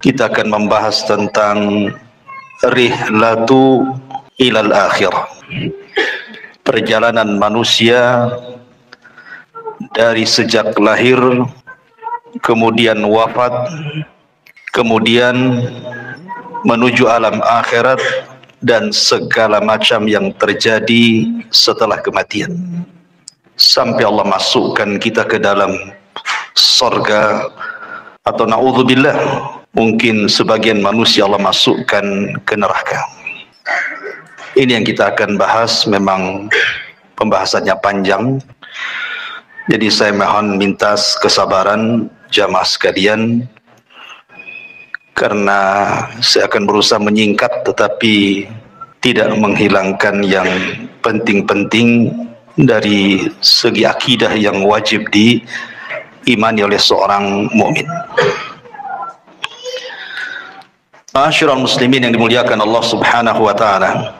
Kita akan membahas tentang rihlatu ilal akhirah, perjalanan manusia dari sejak lahir, kemudian wafat, kemudian menuju alam akhirat, dan segala macam yang terjadi setelah kematian, sampai Allah masukkan kita ke dalam surga, atau na'udzubillah, mungkin sebagian manusia Allah masukkan ke neraka. Ini yang kita akan bahas. Memang pembahasannya panjang, jadi saya mohon minta kesabaran jamaah sekalian, karena saya akan berusaha menyingkat tetapi tidak menghilangkan yang penting-penting dari segi akidah yang wajib diimani oleh seorang mukmin. Ma'asyiral muslimin yang dimuliakan Allah Subhanahu wa taala,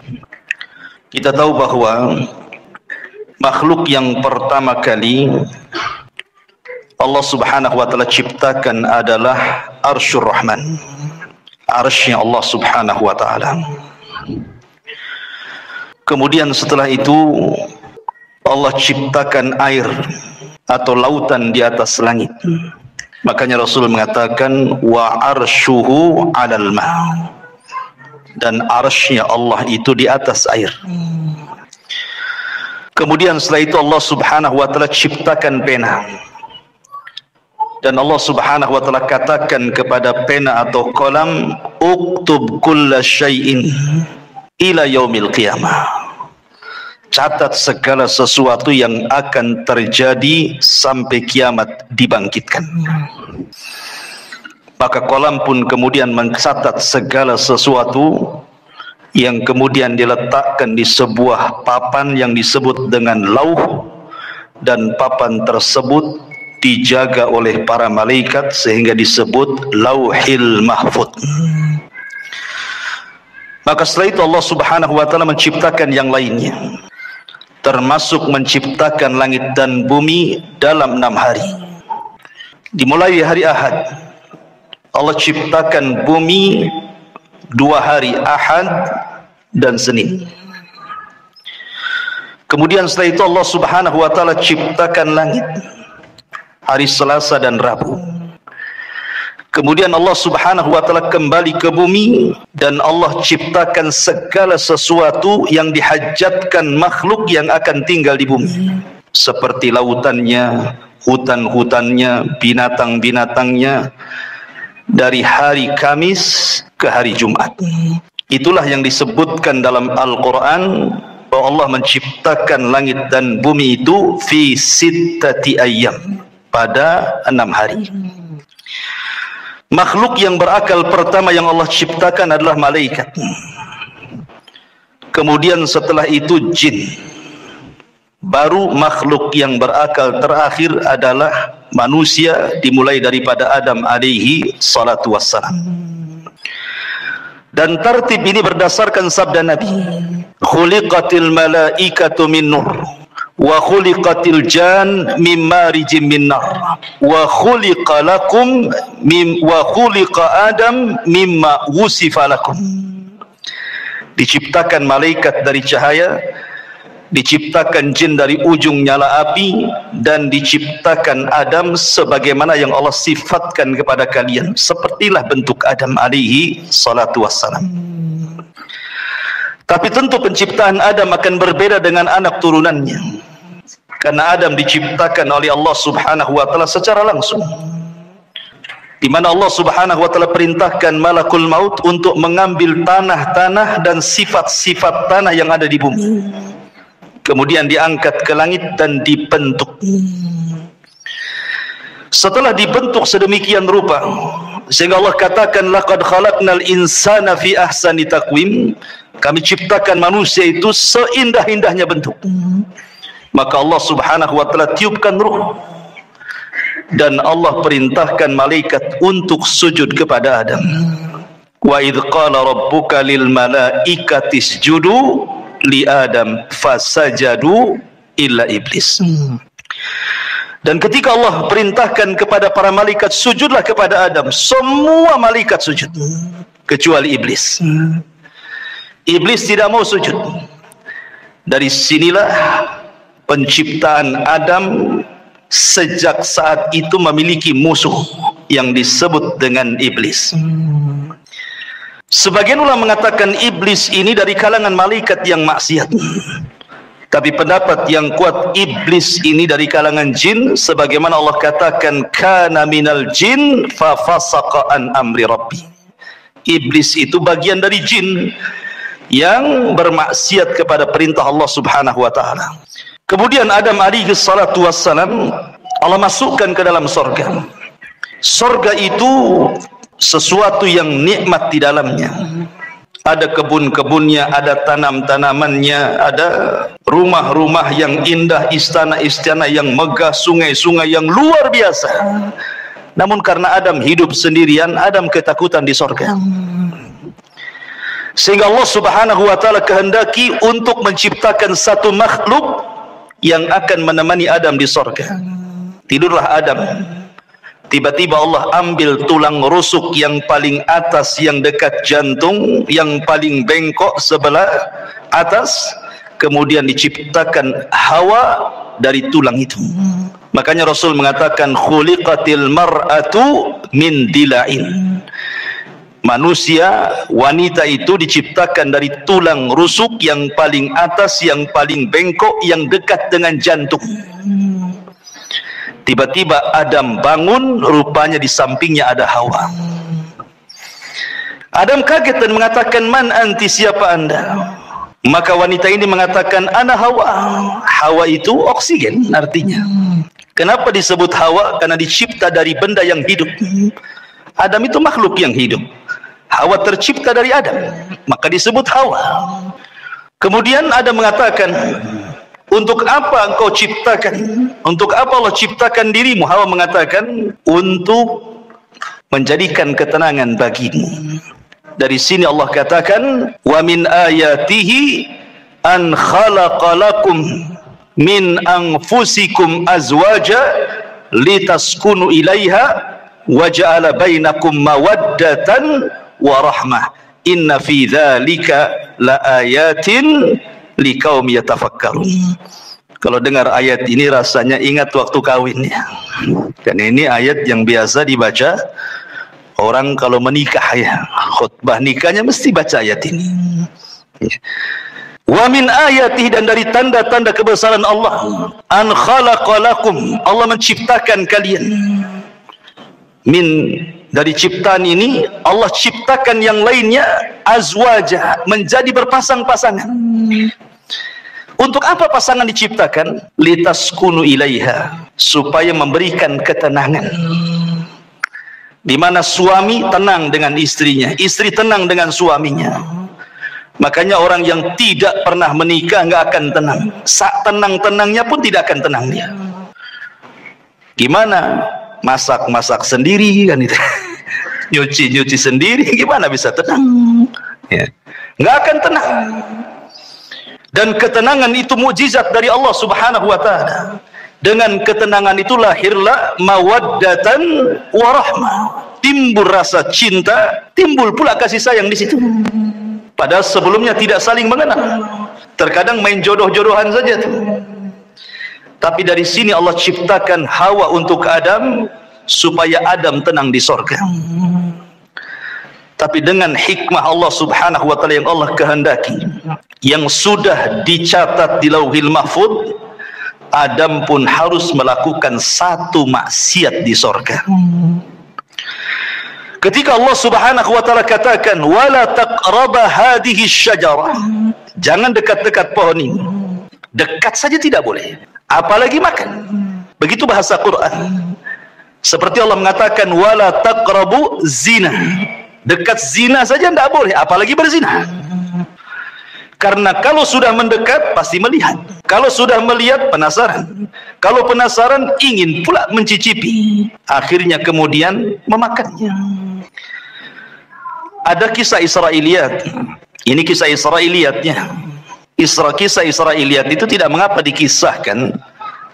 kita tahu bahwa makhluk yang pertama kali Allah Subhanahu wa taala ciptakan adalah Arsyur Rahman, arsy Allah Subhanahu wa taala. Kemudian setelah itu Allah ciptakan air atau lautan di atas langit. Makanya Rasul mengatakan wa arsyuhu 'alal ma', dan arsy-Nya Allah itu di atas air. Kemudian setelah itu Allah Subhanahu wa taala ciptakan pena, dan Allah Subhanahu wa taala katakan kepada pena atau kolam, uktub kulla syai'in ila yaumil qiyamah, catat segala sesuatu yang akan terjadi sampai kiamat dibangkitkan. Maka kolam pun kemudian mencatat segala sesuatu yang kemudian diletakkan di sebuah papan yang disebut dengan lauh, dan papan tersebut dijaga oleh para malaikat sehingga disebut Lauhil Mahfuz. Maka setelah itu Allah Subhanahu wa taala menciptakan yang lainnya, termasuk menciptakan langit dan bumi dalam 6 hari. Dimulai hari Ahad, Allah ciptakan bumi 2 hari, Ahad dan Senin. Kemudian setelah itu Allah Subhanahu wa taala ciptakan langit hari Selasa dan Rabu. Kemudian Allah Subhanahu wa taala kembali ke bumi, dan Allah ciptakan segala sesuatu yang dihajatkan makhluk yang akan tinggal di bumi, seperti lautannya, hutan-hutannya, binatang-binatangnya, dari hari Kamis ke hari Jumat. Itulah yang disebutkan dalam Al-Quran bahwa Allah menciptakan langit dan bumi itu fi sittati ayyam, pada 6 hari. Makhluk yang berakal pertama yang Allah ciptakan adalah malaikat. Kemudian setelah itu jin. Baru makhluk yang berakal terakhir adalah manusia, dimulai daripada Adam alaihi salatu wassalam. Dan tertib ini berdasarkan sabda Nabi, khuliqatil malaikatu min nur, wa khuliqatil jan mim marijim min nar, wa khuliqa lakum wa khuliqa Adam mimma wusifa lakum. Diciptakan malaikat dari cahaya, diciptakan jin dari ujung nyala api, dan diciptakan Adam sebagaimana yang Allah sifatkan kepada kalian, sepertilah bentuk Adam alaihi salatu wassalam. Tapi tentu penciptaan Adam akan berbeda dengan anak turunannya, karena Adam diciptakan oleh Allah Subhanahu wa taala secara langsung, di mana Allah Subhanahu wa taala perintahkan malakul maut untuk mengambil tanah-tanah dan sifat-sifat tanah yang ada di bumi, kemudian diangkat ke langit dan dibentuk. Setelah dibentuk sedemikian rupa sehingga Allah katakan laqad khalaqnal insana fi ahsani taqwim, kami ciptakan manusia itu seindah-indahnya bentuk. Maka Allah Subhanahu wa taala tiupkan ruh, dan Allah perintahkan malaikat untuk sujud kepada Adam. Wa idz qala rabbuka lil malaikati isjudu li Adam fasajadu illa iblis. Dan ketika Allah perintahkan kepada para malaikat sujudlah kepada Adam, semua malaikat sujud kecuali iblis. Iblis tidak mau sujud. Dari sinilah penciptaan Adam sejak saat itu memiliki musuh yang disebut dengan iblis. Sebagian ulama mengatakan iblis ini dari kalangan malaikat yang maksiat. Tapi pendapat yang kuat, iblis ini dari kalangan jin, sebagaimana Allah katakan kana minal jin fa fasaqa an amri rabbi. Iblis itu bagian dari jin yang bermaksiat kepada perintah Allah Subhanahu wa taala. Kemudian Adam alaihi salatu wassalam Allah masukkan ke dalam sorga. Sorga itu sesuatu yang nikmat di dalamnya. Ada kebun-kebunnya, ada tanam-tanamannya, ada rumah-rumah yang indah, istana-istana yang megah, sungai-sungai yang luar biasa. Namun karena Adam hidup sendirian, Adam ketakutan di sorga. Sehingga Allah Subhanahu wa taala kehendaki untuk menciptakan satu makhluk yang akan menemani Adam di sorga. Tidurlah Adam. Tiba-tiba Allah ambil tulang rusuk yang paling atas yang dekat jantung, yang paling bengkok sebelah atas, kemudian diciptakan Hawa dari tulang itu. Makanya Rasul mengatakan khuliqatil mar'atu min dila'in. Manusia, wanita itu diciptakan dari tulang rusuk yang paling atas, yang paling bengkok, yang dekat dengan jantung. Tiba-tiba Adam bangun, rupanya di sampingnya ada Hawa. Adam kaget dan mengatakan, man anti, siapa anda? Maka wanita ini mengatakan, ana Hawa. Hawa itu oksigen artinya. Kenapa disebut Hawa? Karena dicipta dari benda yang hidup. Adam itu makhluk yang hidup. Hawa tercipta dari Adam, maka disebut Hawa. Kemudian Adam mengatakan, untuk apa engkau ciptakan? Untuk apa Allah ciptakan dirimu? Hawa mengatakan, untuk menjadikan ketenangan bagimu. Dari sini Allah katakan, wa min ayatihi an khalaqalakum min anfusikum azwaja litaskunu ilaiha wa ja'ala bainakum mawaddatan wa rahmah. Inna fi dzalika laayatin liqaum yatafakkarun. Kalau dengar ayat ini rasanya ingat waktu kawinnya. Dan ini ayat yang biasa dibaca orang kalau menikah ya. Khutbah nikahnya mesti baca ayat ini. Wa min ayatihi, dan dari tanda-tanda kebesaran Allah, an khalaqalakum, Allah menciptakan kalian. Min, dari ciptaan ini Allah ciptakan yang lainnya azwaja, menjadi berpasang-pasangan. Untuk apa pasangan diciptakan? Litaskunu ilaiha, supaya memberikan ketenangan. Di mana suami tenang dengan istrinya, istri tenang dengan suaminya. Makanya orang yang tidak pernah menikah nggak akan tenang. Saat tenang-tenangnya pun tidak akan tenang dia. Gimana? Masak-masak sendiri kan itu. Nyuci-nyuci sendiri, gimana bisa tenang? Ya. Nggak akan tenang. Dan ketenangan itu mukjizat dari Allah Subhanahu wa taala. Dengan ketenangan itu lahirlah mawaddatan wa rahmah. Timbul rasa cinta, timbul pula kasih sayang di situ. Padahal sebelumnya tidak saling mengenal. Terkadang main jodoh-jodohan saja tuh. Tapi dari sini Allah ciptakan Hawa untuk Adam supaya Adam tenang di sorga. Tapi dengan hikmah Allah Subhanahu wa taala yang Allah kehendaki, yang sudah dicatat di Lauhil Mahfuz, Adam pun harus melakukan satu maksiat di sorga. Ketika Allah Subhanahu wa taala katakan wala taqraba hadhihi syajarah, jangan dekat-dekat pohon ini. Dekat saja tidak boleh, apalagi makan. Begitu bahasa Quran. Seperti Allah mengatakan wala taqrabu zina. Dekat zina saja tidak boleh, apalagi berzina. Karena kalau sudah mendekat pasti melihat. Kalau sudah melihat penasaran. Kalau penasaran ingin pula mencicipi. Akhirnya kemudian memakannya. Ada kisah Israiliyat. Ini kisah Israiliyatnya. Kisah Israiliyat itu tidak mengapa dikisahkan.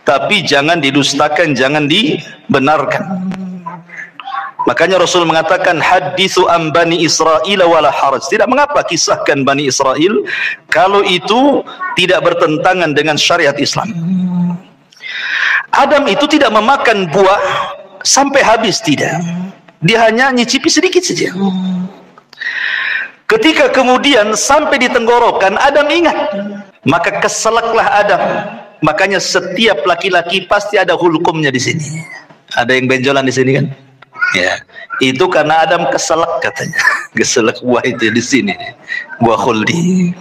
tapi jangan didustakan, jangan dibenarkan. Makanya Rasul mengatakan hadithu an Bani Israel wala haraj. Tidak mengapa kisahkan Bani Israel kalau itu tidak bertentangan dengan syariat Islam. Adam itu tidak memakan buah sampai habis, tidak. Dia hanya nyicipi sedikit saja. Ketika kemudian sampai di tenggorokan, Adam ingat, maka keselaklah Adam. Makanya setiap laki-laki pasti ada hulkumnya di sini. Ada yang benjolan di sini kan? Ya, itu karena Adam keselak katanya. Keselak buah itu di sini, buah khuldi.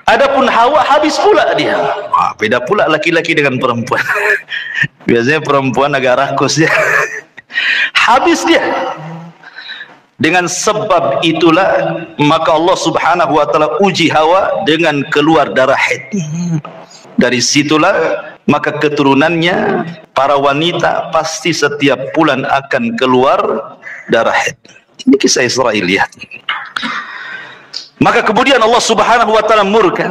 Adapun Hawa habis pula dia. Wah, beda pula laki-laki dengan perempuan. Biasanya perempuan agak rakus ya. Habis dia. Dengan sebab itulah maka Allah Subhanahu wa taala uji Hawa dengan keluar darah haid. Dari situlah maka keturunannya para wanita pasti setiap bulan akan keluar darah haid. Ini kisah Israel, lihat. Maka kemudian Allah Subhanahu wa taala murka.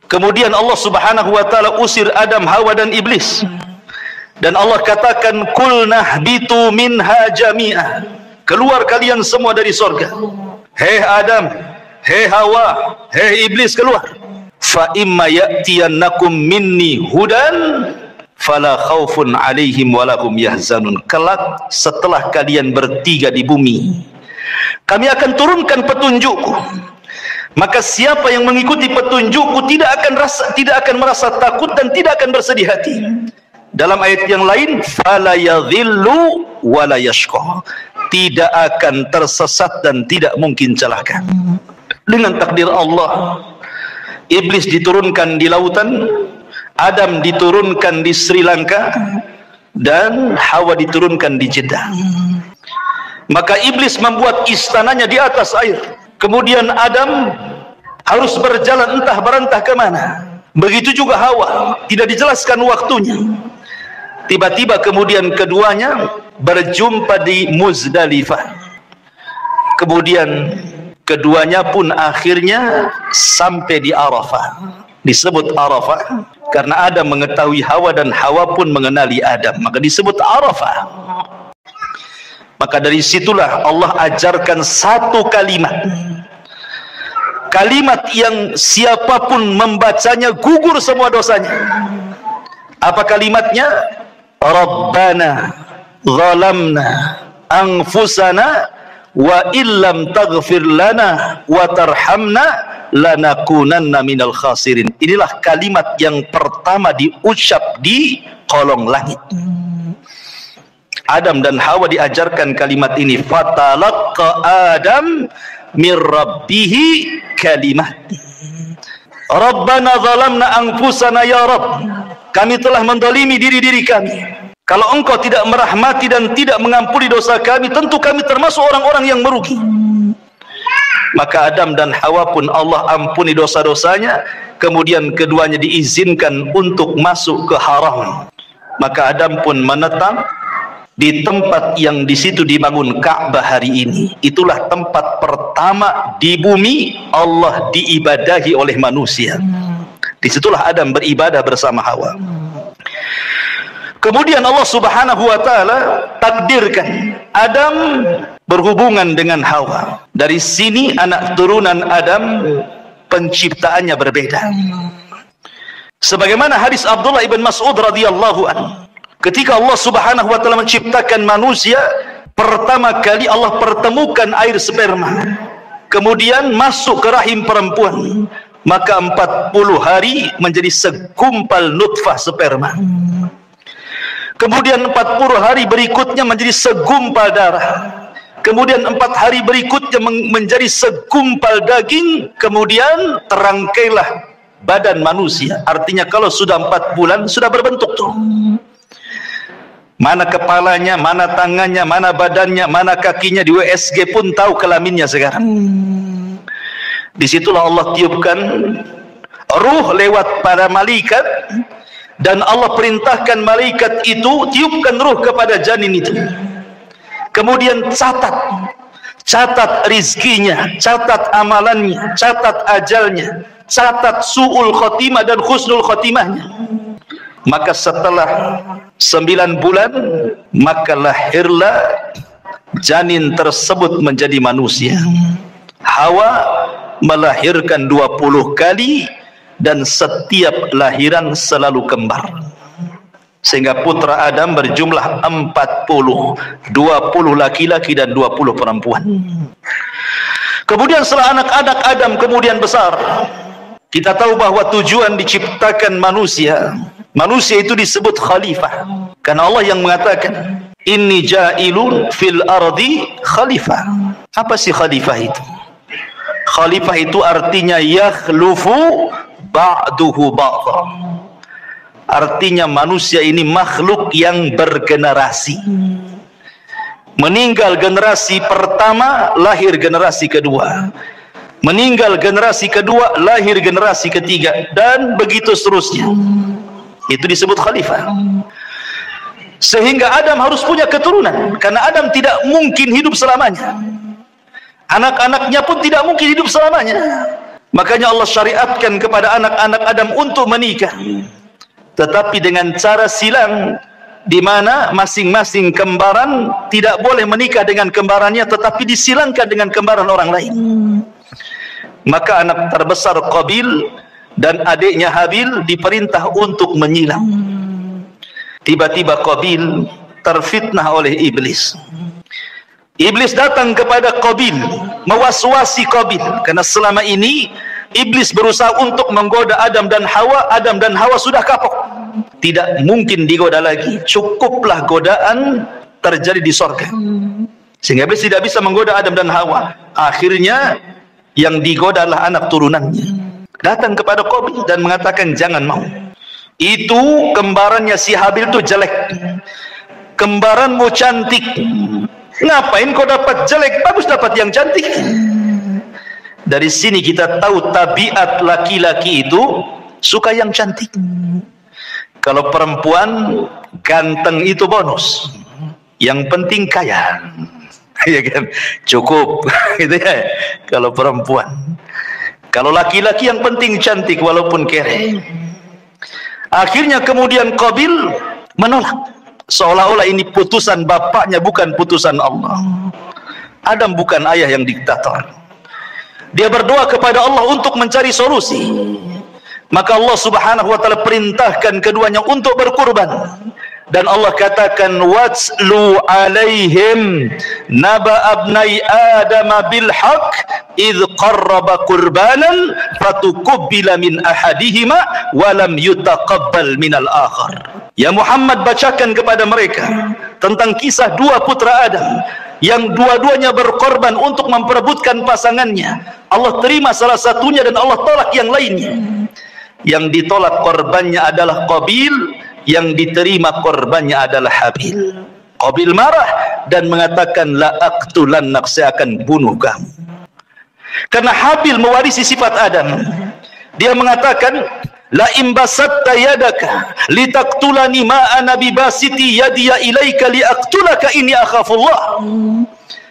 Kemudian Allah Subhanahu wa taala usir Adam, Hawa dan iblis. Dan Allah katakan kulnah bitu minha jami'ah. Keluar kalian semua dari surga. Hei Adam, hei Hawa, hei iblis, keluar. Fa imma ya'tiyannakum minni hudan fala khaufun alaihim walahum yahzanun. Kelak setelah kalian bertiga di bumi, kami akan turunkan petunjukku. Maka siapa yang mengikuti petunjukku tidak akan merasa takut dan tidak akan bersedih hati. Dalam ayat yang lain, fala yadhillu wala yashqa. Tidak akan tersesat dan tidak mungkin celaka. Dengan takdir Allah, iblis diturunkan di lautan, Adam diturunkan di Sri Lanka, dan Hawa diturunkan di Jeddah. Maka iblis membuat istananya di atas air. Kemudian Adam harus berjalan entah berantah kemana. Begitu juga Hawa, tidak dijelaskan waktunya. Tiba-tiba kemudian keduanya berjumpa di Muzdalifah. Kemudian keduanya pun akhirnya sampai di Arafah. Disebut Arafah karena Adam mengetahui Hawa dan Hawa pun mengenali Adam, maka disebut Arafah. Maka dari situlah Allah ajarkan satu kalimat. Kalimat yang siapapun membacanya gugur semua dosanya. Apa kalimatnya? Rabbana zalamna anfusana wa illam taghfir lana wa tarhamna lanakunanna minal khasirin. Inilah kalimat yang pertama diucap di kolong langit. Adam dan Hawa diajarkan kalimat ini. Fatalaqqa Adam min rabbihi kalimat. Rabbana zalamna anfusana ya Rabb. Kami telah mendolimi diri-diri kami. Kalau engkau tidak merahmati dan tidak mengampuni dosa kami, tentu kami termasuk orang-orang yang merugi. Maka Adam dan Hawa pun Allah ampuni dosa-dosanya. Kemudian keduanya diizinkan untuk masuk ke haram. Maka Adam pun menetap di tempat yang di situ dibangun Ka'bah hari ini. Itulah tempat pertama di bumi Allah diibadahi oleh manusia. Disitulah Adam beribadah bersama Hawa. Kemudian Allah Subhanahu wa taala takdirkan Adam berhubungan dengan Hawa. Dari sini anak turunan Adam penciptaannya berbeda. Sebagaimana hadis Abdullah ibn Mas'ud radhiyallahu anhu, ketika Allah Subhanahu wa taala menciptakan manusia, pertama kali Allah pertemukan air sperma. Kemudian masuk ke rahim perempuan. Maka 40 hari menjadi segumpal nutfah sperma. Kemudian 40 hari berikutnya menjadi segumpal darah. Kemudian 4 hari berikutnya menjadi segumpal daging. Kemudian terangkailah badan manusia. Artinya kalau sudah 4 bulan sudah berbentuk tuh. Mana kepalanya, mana tangannya, mana badannya, mana kakinya. Di USG pun tahu kelaminnya sekarang. Disitulah Allah tiupkan ruh lewat para malaikat, dan Allah perintahkan malaikat itu tiupkan ruh kepada janin itu. Kemudian catat rizkinya, catat amalannya, catat ajalnya, catat su'ul khotimah dan husnul khotimahnya. Maka setelah 9 bulan, maka lahirlah janin tersebut menjadi manusia. Hawa melahirkan 20 kali dan setiap lahiran selalu kembar, sehingga putra Adam berjumlah 40, 20 laki-laki dan 20 perempuan. Kemudian setelah anak-anak Adam kemudian besar, kita tahu bahwa tujuan diciptakan manusia itu disebut khalifah, karena Allah yang mengatakan inni ja'ilun fil ardi khalifah. Apa sih khalifah itu? Khalifah itu artinya yakhlufu ba'duhu ba'dha. Artinya manusia ini makhluk yang bergenerasi. Meninggal generasi pertama, lahir generasi kedua. Meninggal generasi kedua, lahir generasi ketiga, dan begitu seterusnya. Itu disebut khalifah. Sehingga Adam harus punya keturunan, karena Adam tidak mungkin hidup selamanya. Anak-anaknya pun tidak mungkin hidup selamanya. Makanya Allah syariatkan kepada anak-anak Adam untuk menikah, tetapi dengan cara silang, di mana masing-masing kembaran tidak boleh menikah dengan kembarannya, tetapi disilangkan dengan kembaran orang lain. Maka anak terbesar Qabil dan adiknya Habil diperintah untuk menyilang. Tiba-tiba Qabil terfitnah oleh iblis. Iblis datang kepada Qabil, mewaswasi Qabil, karena selama ini iblis berusaha untuk menggoda Adam dan Hawa. Adam dan Hawa sudah kapok, tidak mungkin digoda lagi. Cukuplah godaan terjadi di sorga, sehingga iblis tidak bisa menggoda Adam dan Hawa. Akhirnya yang digoda adalah anak turunannya. Datang kepada Qabil dan mengatakan jangan mau. Itu kembarannya si Habil itu jelek, kembaranmu cantik. Ngapain kau dapat jelek, bagus dapat yang cantik. Dari sini kita tahu tabiat laki-laki itu suka yang cantik. Kalau perempuan ganteng itu bonus, yang penting kaya, ya kan, cukup gitu ya. Kalau perempuan, kalau laki-laki yang penting cantik walaupun kere. Akhirnya kemudian Qabil menolak, seolah-olah ini putusan bapaknya, bukan putusan Allah. Adam bukan ayah yang diktator. Dia berdoa kepada Allah untuk mencari solusi. Maka Allah Subhanahu wa taala perintahkan keduanya untuk berkurban. Dan Allah katakan watslu alaihim naba abnai adam bil haqq idh qarraba qurbanan fatuqbila min ahadihima wa lam yutaqabbal minal akhar. Ya Muhammad, bacakan kepada mereka tentang kisah dua putra Adam yang dua-duanya berkorban untuk memperebutkan pasangannya. Allah terima salah satunya dan Allah tolak yang lainnya. Yang ditolak korbannya adalah Qabil, yang diterima korbannya adalah Habil. Qabil marah dan mengatakan la aqtulannak, saya akan bunuh kamu. Karena Habil mewarisi sifat Adam. Dia mengatakan la imbasatta yadaka litaqtulani ma ana bibasiti yadiya ilaika liaqtulaka inni akhafullah.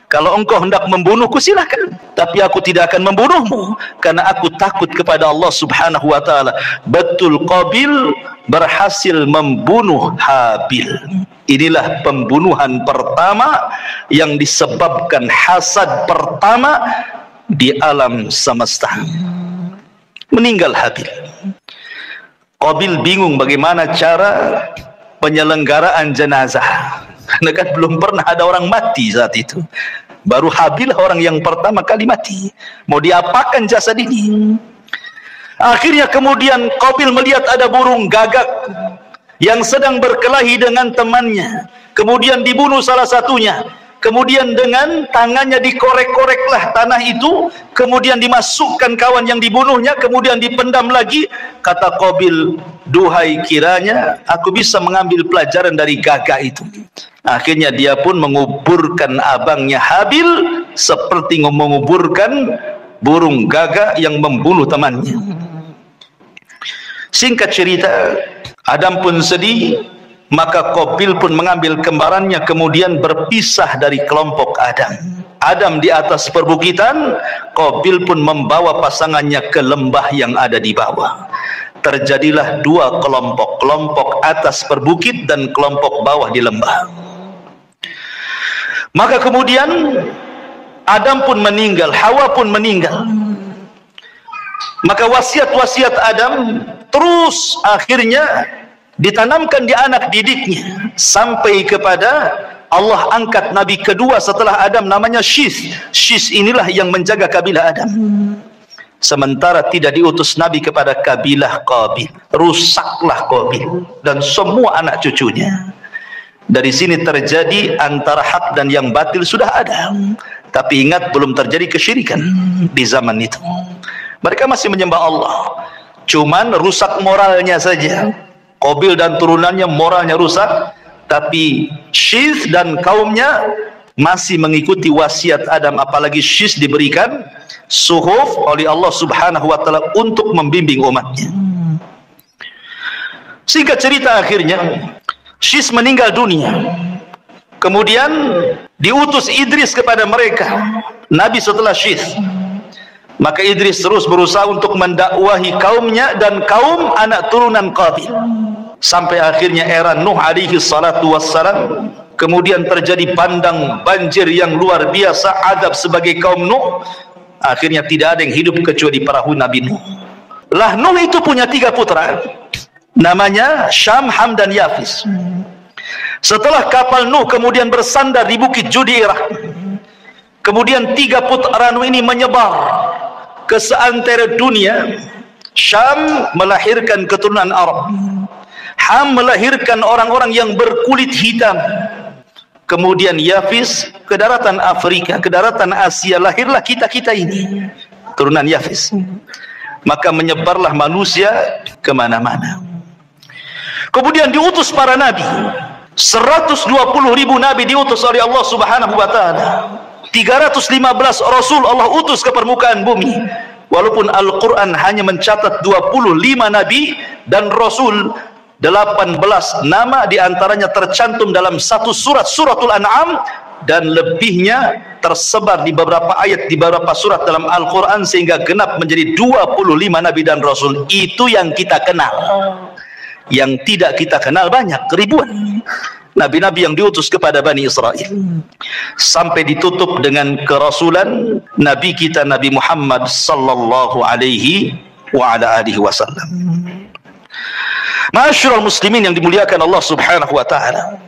Kalau engkau hendak membunuhku silakan, tapi aku tidak akan membunuhmu karena aku takut kepada Allah Subhanahu wa taala. Betul, Qabil berhasil membunuh Habil. Inilah pembunuhan pertama yang disebabkan hasad pertama di alam semesta. Meninggal Habil. Qabil bingung bagaimana cara penyelenggaraan jenazah, karena kan belum pernah ada orang mati saat itu. Baru Habil orang yang pertama kali mati. Mau diapakan jasad ini? Akhirnya kemudian Qabil melihat ada burung gagak yang sedang berkelahi dengan temannya. Kemudian dibunuh salah satunya. Kemudian dengan tangannya dikorek-koreklah tanah itu. Kemudian dimasukkan kawan yang dibunuhnya. Kemudian dipendam lagi. Kata Qabil, duhai kiranya aku bisa mengambil pelajaran dari gagak itu. Akhirnya dia pun menguburkan abangnya Habil seperti menguburkan burung gagak yang membunuh temannya. Singkat cerita, Adam pun sedih, maka Qabil pun mengambil kembarannya kemudian berpisah dari kelompok Adam. Adam di atas perbukitan, Qabil pun membawa pasangannya ke lembah yang ada di bawah. terjadilah dua kelompok, kelompok atas perbukit dan kelompok bawah di lembah. Maka kemudian Adam pun meninggal, Hawa pun meninggal. Maka wasiat-wasiat Adam terus akhirnya ditanamkan di anak didiknya, sampai kepada Allah angkat Nabi kedua setelah Adam, namanya Syith. Syith inilah yang menjaga kabilah Adam. Sementara tidak diutus Nabi kepada kabilah Qabil. Rusaklah Qabil dan semua anak cucunya. Dari sini terjadi antara hak dan yang batil sudah ada. Tapi ingat, belum terjadi kesyirikan di zaman itu. Mereka masih menyembah Allah, cuman rusak moralnya saja. Qabil dan turunannya moralnya rusak, tapi Syith dan kaumnya masih mengikuti wasiat Adam. Apalagi Syith diberikan suhuf oleh Allah Subhanahu wa taala untuk membimbing umatnya. Singkat cerita, akhirnya Syith meninggal dunia. Kemudian diutus Idris kepada mereka, Nabi setelah Syith. Maka Idris terus berusaha untuk mendakwahi kaumnya dan kaum anak turunan Qabil, sampai akhirnya era Nuh alaihi salatu wassalam. Kemudian terjadi bandang banjir yang luar biasa, adab sebagai kaum Nuh. Akhirnya tidak ada yang hidup kecuali perahu Nabi Nuh. Lah Nuh itu punya 3 putra, namanya Syam, Ham dan Yafis. Setelah kapal Nuh kemudian bersandar di bukit Judirah, kemudian 3 putra Nuh ini menyebar ke seantero dunia. Syam melahirkan keturunan Arab, Ham melahirkan orang-orang yang berkulit hitam, kemudian Yafis ke daratan Afrika, ke daratan Asia, lahirlah kita-kita ini, turunan Yafis. Maka menyebarlah manusia kemana-mana. Kemudian diutus para nabi, 120.000 nabi diutus oleh Allah Subhanahu wa taala. 315 rasul Allah utus ke permukaan bumi. Walaupun Al-Quran hanya mencatat 25 nabi dan rasul, 18 nama diantaranya tercantum dalam satu surat, suratul An'am, dan lebihnya tersebar di beberapa ayat di beberapa surat dalam Al-Quran, sehingga genap menjadi 25 nabi dan rasul. Itu yang kita kenal. Yang tidak kita kenal banyak, ribuan nabi-nabi yang diutus kepada Bani Israel, sampai ditutup dengan kerasulan Nabi kita Nabi Muhammad sallallahu alaihi wa ala alihi wasallam. Ma'asyiral muslimin yang dimuliakan Allah Subhanahu wa taala,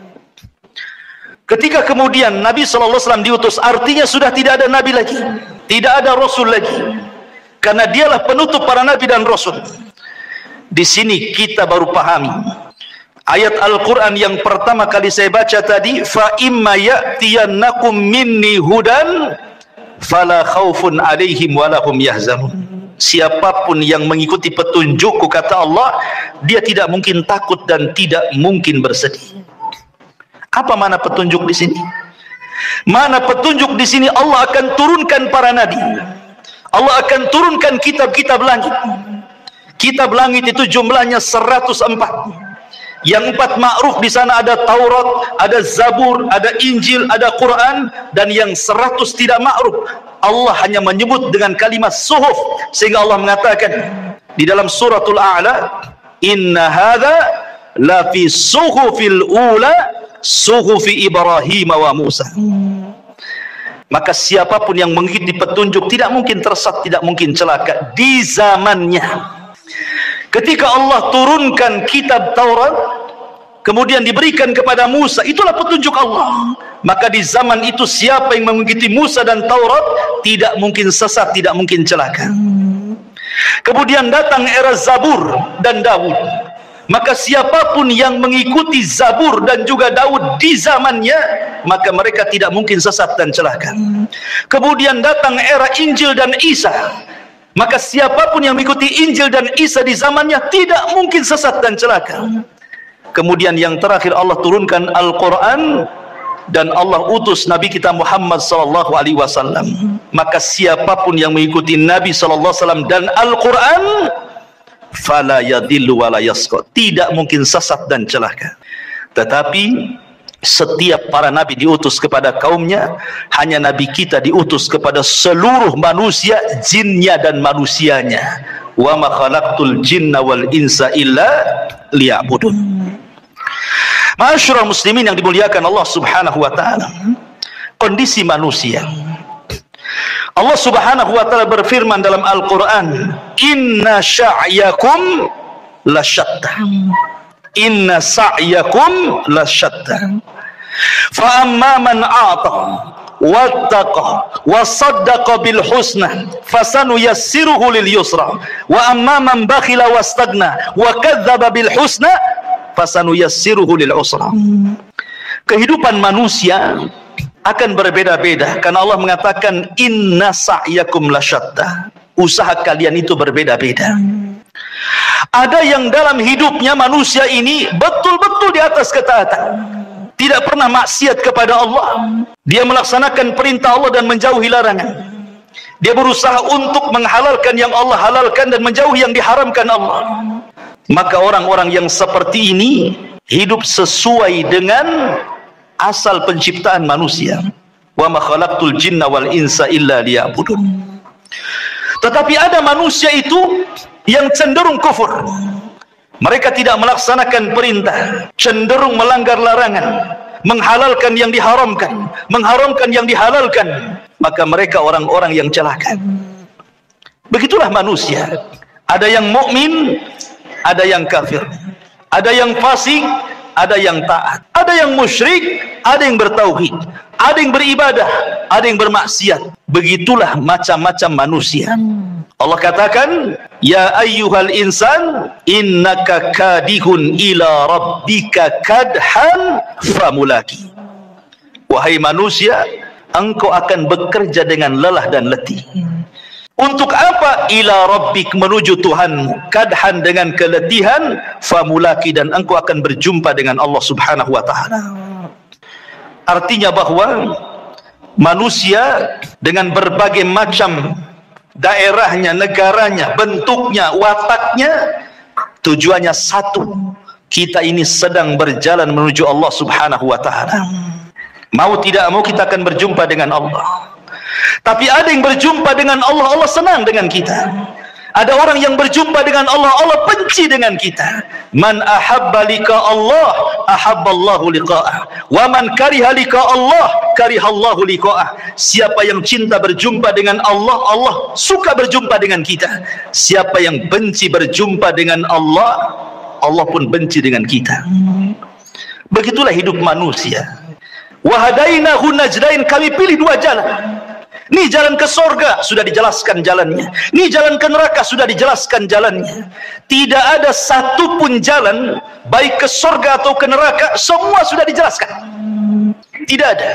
ketika kemudian Nabi sallallahu alaihi wasallam diutus, artinya sudah tidak ada nabi lagi, tidak ada rasul lagi, karena dialah penutup para nabi dan rasul. Di sini kita baru pahami ayat Al-Quran yang pertama kali saya baca tadi, fa imma ya'tiyannakum minni hudan fala khaufun alaihim walahum yahzanun. Siapapun yang mengikuti petunjukku, kata Allah, dia tidak mungkin takut dan tidak mungkin bersedih. Apa mana petunjuk di sini? Mana petunjuk di sini? Allah akan turunkan para nabi, Allah akan turunkan kitab-kitab langit. Kitab langit itu jumlahnya 104. Yang 4 ma'ruf di sana ada Taurat, ada Zabur, ada Injil, ada Quran, dan yang 100 tidak ma'ruf. Allah hanya menyebut dengan kalimat suhuf, sehingga Allah mengatakan di dalam suratul A'la, inna hadza la fi suhufil ula suhufi Ibrahim wa Musa. Maka siapapun yang mengikuti petunjuk tidak mungkin tersesat, tidak mungkin celaka di zamannya. Ketika Allah turunkan kitab Taurat, kemudian diberikan kepada Musa, itulah petunjuk Allah. Maka di zaman itu siapa yang mengikuti Musa dan Taurat tidak mungkin sesat, tidak mungkin celaka. Kemudian datang era Zabur dan Daud. Maka siapapun yang mengikuti Zabur dan juga Daud di zamannya, maka mereka tidak mungkin sesat dan celaka. Kemudian datang era Injil dan Isa. Maka siapapun yang mengikuti Injil dan Isa di zamannya tidak mungkin sesat dan celaka. Kemudian yang terakhir Allah turunkan Al-Quran, dan Allah utus Nabi kita Muhammad sallallahu alaihi wasallam. Maka siapapun yang mengikuti Nabi sallallahu alaihi wasallam dan Al-Quran, fala yadillu wa la yasqa, tidak mungkin sesat dan celaka. Tetapi setiap para nabi diutus kepada kaumnya, hanya nabi kita diutus kepada seluruh manusia, jinnya dan manusianya. wa ma khalaqtul jinna wal insa illa liya'budun. Ma'asyiral muslimin yang dimuliakan Allah Subhanahu wa taala, kondisi manusia, Allah Subhanahu wa taala berfirman dalam Al-Qur'an, inna sa'yakum lasyatta, inna sa'yakum lasyatta, fa amma man a'ta wattaqa wa saddaqa bil husna fasanuyassiruhu lil yusra wa amma man bakhila wastagna wa kadzdzaba bil husna fasanuyassiruhu lil usra. Kehidupan manusia akan berbeda-beda karena Allah mengatakan inna sa'yakum lasyatta, usaha kalian itu berbeda-beda. Ada yang dalam hidupnya manusia ini betul-betul di atas ketaatan, tidak pernah maksiat kepada Allah, dia melaksanakan perintah Allah dan menjauhi larangan, dia berusaha untuk menghalalkan yang Allah halalkan dan menjauhi yang diharamkan Allah. Maka orang-orang yang seperti ini hidup sesuai dengan asal penciptaan manusia, wa ma khalaqtul jinna wal insa illa liya'budun. Tetapi ada manusia itu yang cenderung kufur, mereka tidak melaksanakan perintah, cenderung melanggar larangan, menghalalkan yang diharamkan, mengharamkan yang dihalalkan, maka mereka orang-orang yang celaka. Begitulah manusia, ada yang mukmin, ada yang kafir, ada yang fasik, ada yang taat, ada yang musyrik, ada yang bertauhid, ada yang beribadah, ada yang bermaksiat. Begitulah macam-macam manusia. Allah katakan, ya ayyuhal insan innaka kadihun ila rabbika kadhan famulaki. Wahai manusia, engkau akan bekerja dengan lelah dan letih. Untuk apa? Ila rabbik, menuju Tuhanmu, kadhan, dengan keletihan, famulaki, dan engkau akan berjumpa dengan Allah Subhanahu wa taala. Artinya bahwa manusia dengan berbagai macam daerahnya, negaranya, bentuknya, wataknya, tujuannya satu, kita ini sedang berjalan menuju Allah Subhanahu wa taala. Mau tidak mau kita akan berjumpa dengan Allah. Tapi ada yang berjumpa dengan Allah, Allah senang dengan kita. Ada orang yang berjumpa dengan Allah, Allah benci dengan kita. Man ahabba liqa Allah, ahabballahu liqa'ah. Wa man kariha liqa Allah, karihallahu liqa'ah. Siapa yang cinta berjumpa dengan Allah, Allah suka berjumpa dengan kita. Siapa yang benci berjumpa dengan Allah, Allah pun benci dengan kita. Begitulah hidup manusia. Wa hadainahu najdain, kami pilih dua jalan. Ini jalan ke sorga, sudah dijelaskan jalannya. Ini jalan ke neraka, sudah dijelaskan jalannya. Tidak ada satupun jalan, baik ke sorga atau ke neraka, semua sudah dijelaskan. Tidak ada.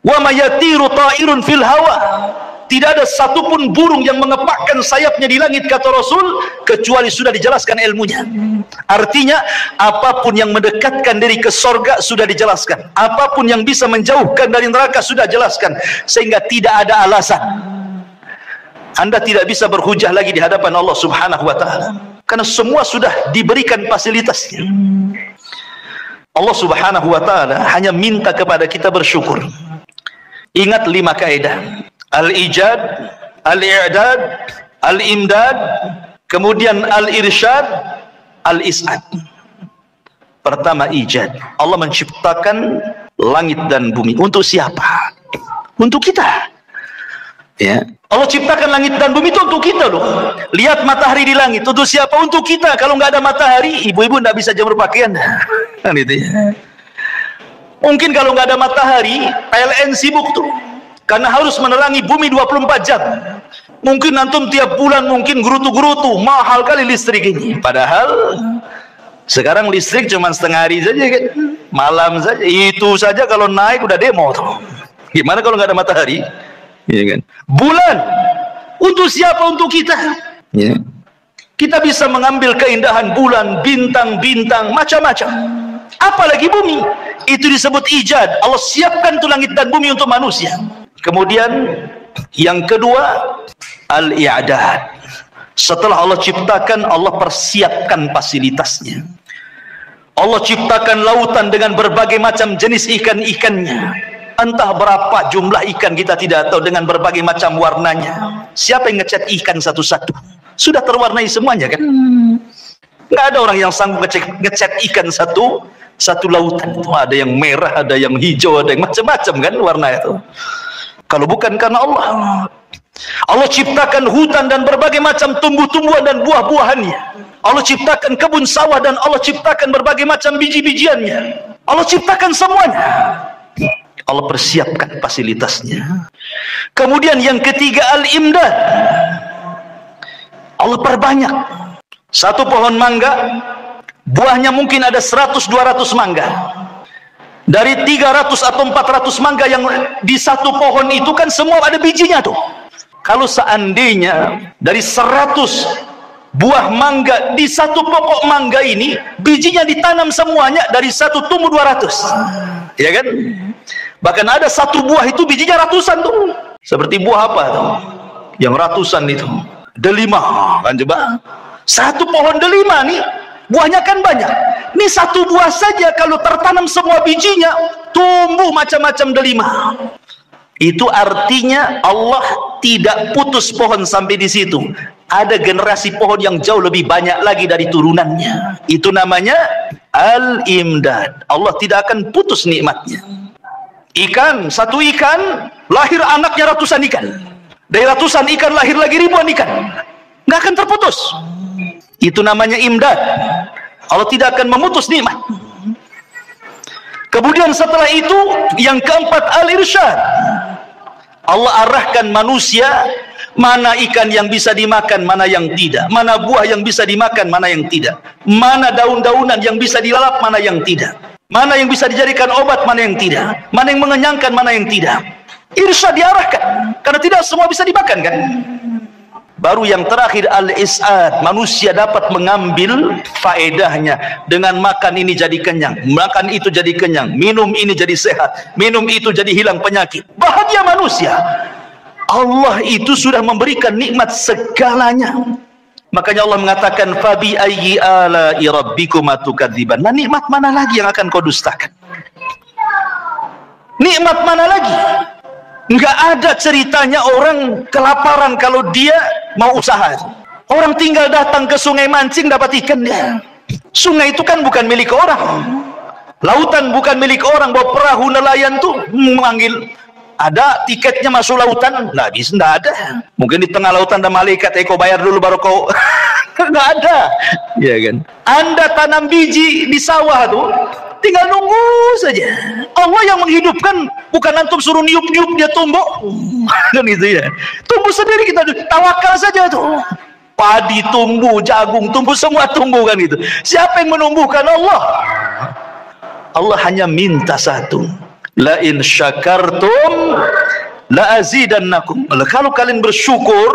Wa ma yatiru ta'irun fil hawa. Tidak ada satupun burung yang mengepakkan sayapnya di langit, kata Rasul, kecuali sudah dijelaskan ilmunya. Artinya, apapun yang mendekatkan diri ke sorga sudah dijelaskan. Apapun yang bisa menjauhkan dari neraka sudah dijelaskan. Sehingga tidak ada alasan Anda tidak bisa berhujah lagi di hadapan Allah Subhanahu wa taala. Karena semua sudah diberikan fasilitasnya. Allah Subhanahu wa taala hanya minta kepada kita bersyukur. Ingat 5 kaidah. Al-ijad, al-i'dad, al-imdad, kemudian al-irsyad, al-is'ad. Pertama, ijad. Allah menciptakan langit dan bumi. Untuk siapa? Untuk kita. Ya. Allah ciptakan langit dan bumi itu untuk kita loh. Lihat matahari di langit. Untuk siapa? Untuk kita. Kalau nggak ada matahari, ibu-ibu nggak bisa jemur pakaian. Kan itu ya. Mungkin kalau nggak ada matahari, PLN sibuk tuh. Karena harus menerangi bumi 24 jam. Mungkin antum tiap bulan mungkin gerutu-gerutu, mahal kali listrik ini. Padahal sekarang listrik cuma setengah hari saja kan, malam saja. Itu saja kalau naik udah demo tuh. Gimana kalau nggak ada matahari? Ya kan? Bulan untuk siapa? Untuk kita. Ya. Kita bisa mengambil keindahan bulan, bintang-bintang, macam-macam. Apalagi bumi. Itu disebut ijad. Allah siapkan tuh langit dan bumi untuk manusia. Kemudian yang kedua, al-i'dad. Setelah Allah ciptakan, Allah persiapkan fasilitasnya. Allah ciptakan lautan dengan berbagai macam jenis ikan-ikannya. Entah berapa jumlah ikan kita tidak tahu, dengan berbagai macam warnanya. Siapa yang ngecat ikan satu-satu? Sudah terwarnai semuanya kan. Nggak ada orang yang sanggup ngecat ikan satu lautan itu. Ada yang merah, ada yang hijau, ada yang macam-macam kan warna itu. Kalau bukan karena Allah. Allah ciptakan hutan dan berbagai macam tumbuh-tumbuhan dan buah-buahannya. Allah ciptakan kebun sawah dan Allah ciptakan berbagai macam biji-bijiannya. Allah ciptakan semuanya. Allah persiapkan fasilitasnya. Kemudian yang ketiga, al-imdad. Allah perbanyak. Satu pohon mangga, buahnya mungkin ada 100-200 mangga. Dari 300 atau 400 mangga yang di satu pohon itu kan semua ada bijinya tuh. Kalau seandainya dari 100 buah mangga di satu pokok mangga ini, bijinya ditanam semuanya, dari satu tumbuh 200. Ya kan? Bahkan ada satu buah itu bijinya ratusan tuh. Seperti buah apa tuh? Yang ratusan itu. Delima kan, coba. Satu pohon delima nih, buahnya kan banyak. Ini satu buah saja kalau tertanam semua bijinya, tumbuh macam-macam delima. Itu artinya Allah tidak putus pohon sampai di situ. Ada generasi pohon yang jauh lebih banyak lagi dari turunannya. Itu namanya al-imdad. Allah tidak akan putus nikmatnya. Ikan, satu ikan lahir anaknya ratusan ikan. Dari ratusan ikan lahir lagi ribuan ikan. Nggak akan terputus. Itu namanya imdad. Allah tidak akan memutus nikmat. Kemudian setelah itu yang keempat, al-irsyad. Allah arahkan manusia, mana ikan yang bisa dimakan, mana yang tidak, mana buah yang bisa dimakan, mana yang tidak, mana daun-daunan yang bisa dilalap, mana yang tidak, mana yang bisa dijadikan obat, mana yang tidak, mana yang mengenyangkan, mana yang tidak. Irsyad diarahkan, karena tidak semua bisa dimakan kan. Baru yang terakhir, al-is'ad. Manusia dapat mengambil faedahnya. Dengan makan ini jadi kenyang, makan itu jadi kenyang, minum ini jadi sehat, minum itu jadi hilang penyakit. Bahagia manusia. Allah itu sudah memberikan nikmat segalanya. Makanya Allah mengatakan, fabi ayyi ala'i rabbikuma tukadziban. Nah, nikmat mana lagi yang akan kau dustakan? Nikmat mana lagi? Enggak ada ceritanya orang kelaparan kalau dia mau usaha. Orang tinggal datang ke sungai mancing dapat ikan dia. Sungai itu kan bukan milik orang. Lautan bukan milik orang. Bawa perahu nelayan tuh memanggil, ada tiketnya masuk lautan? Nggak bisa, nggak ada. Mungkin di tengah lautan ada malaikat, kau bayar dulu baru kau. Nggak ada, ya kan? Anda tanam biji di sawah tuh, tinggal nunggu saja. Allah yang menghidupkan, bukan antum suruh niup-niup dia tumbuh. Kan gitu ya. Tumbuh sendiri, kita tawakal saja tuh. Padi tumbuh, jagung tumbuh, semua tumbuh kan gitu. Siapa yang menumbuhkan? Allah. Allah hanya minta satu. La in syakartum la azidannakum. Kalau kalian bersyukur,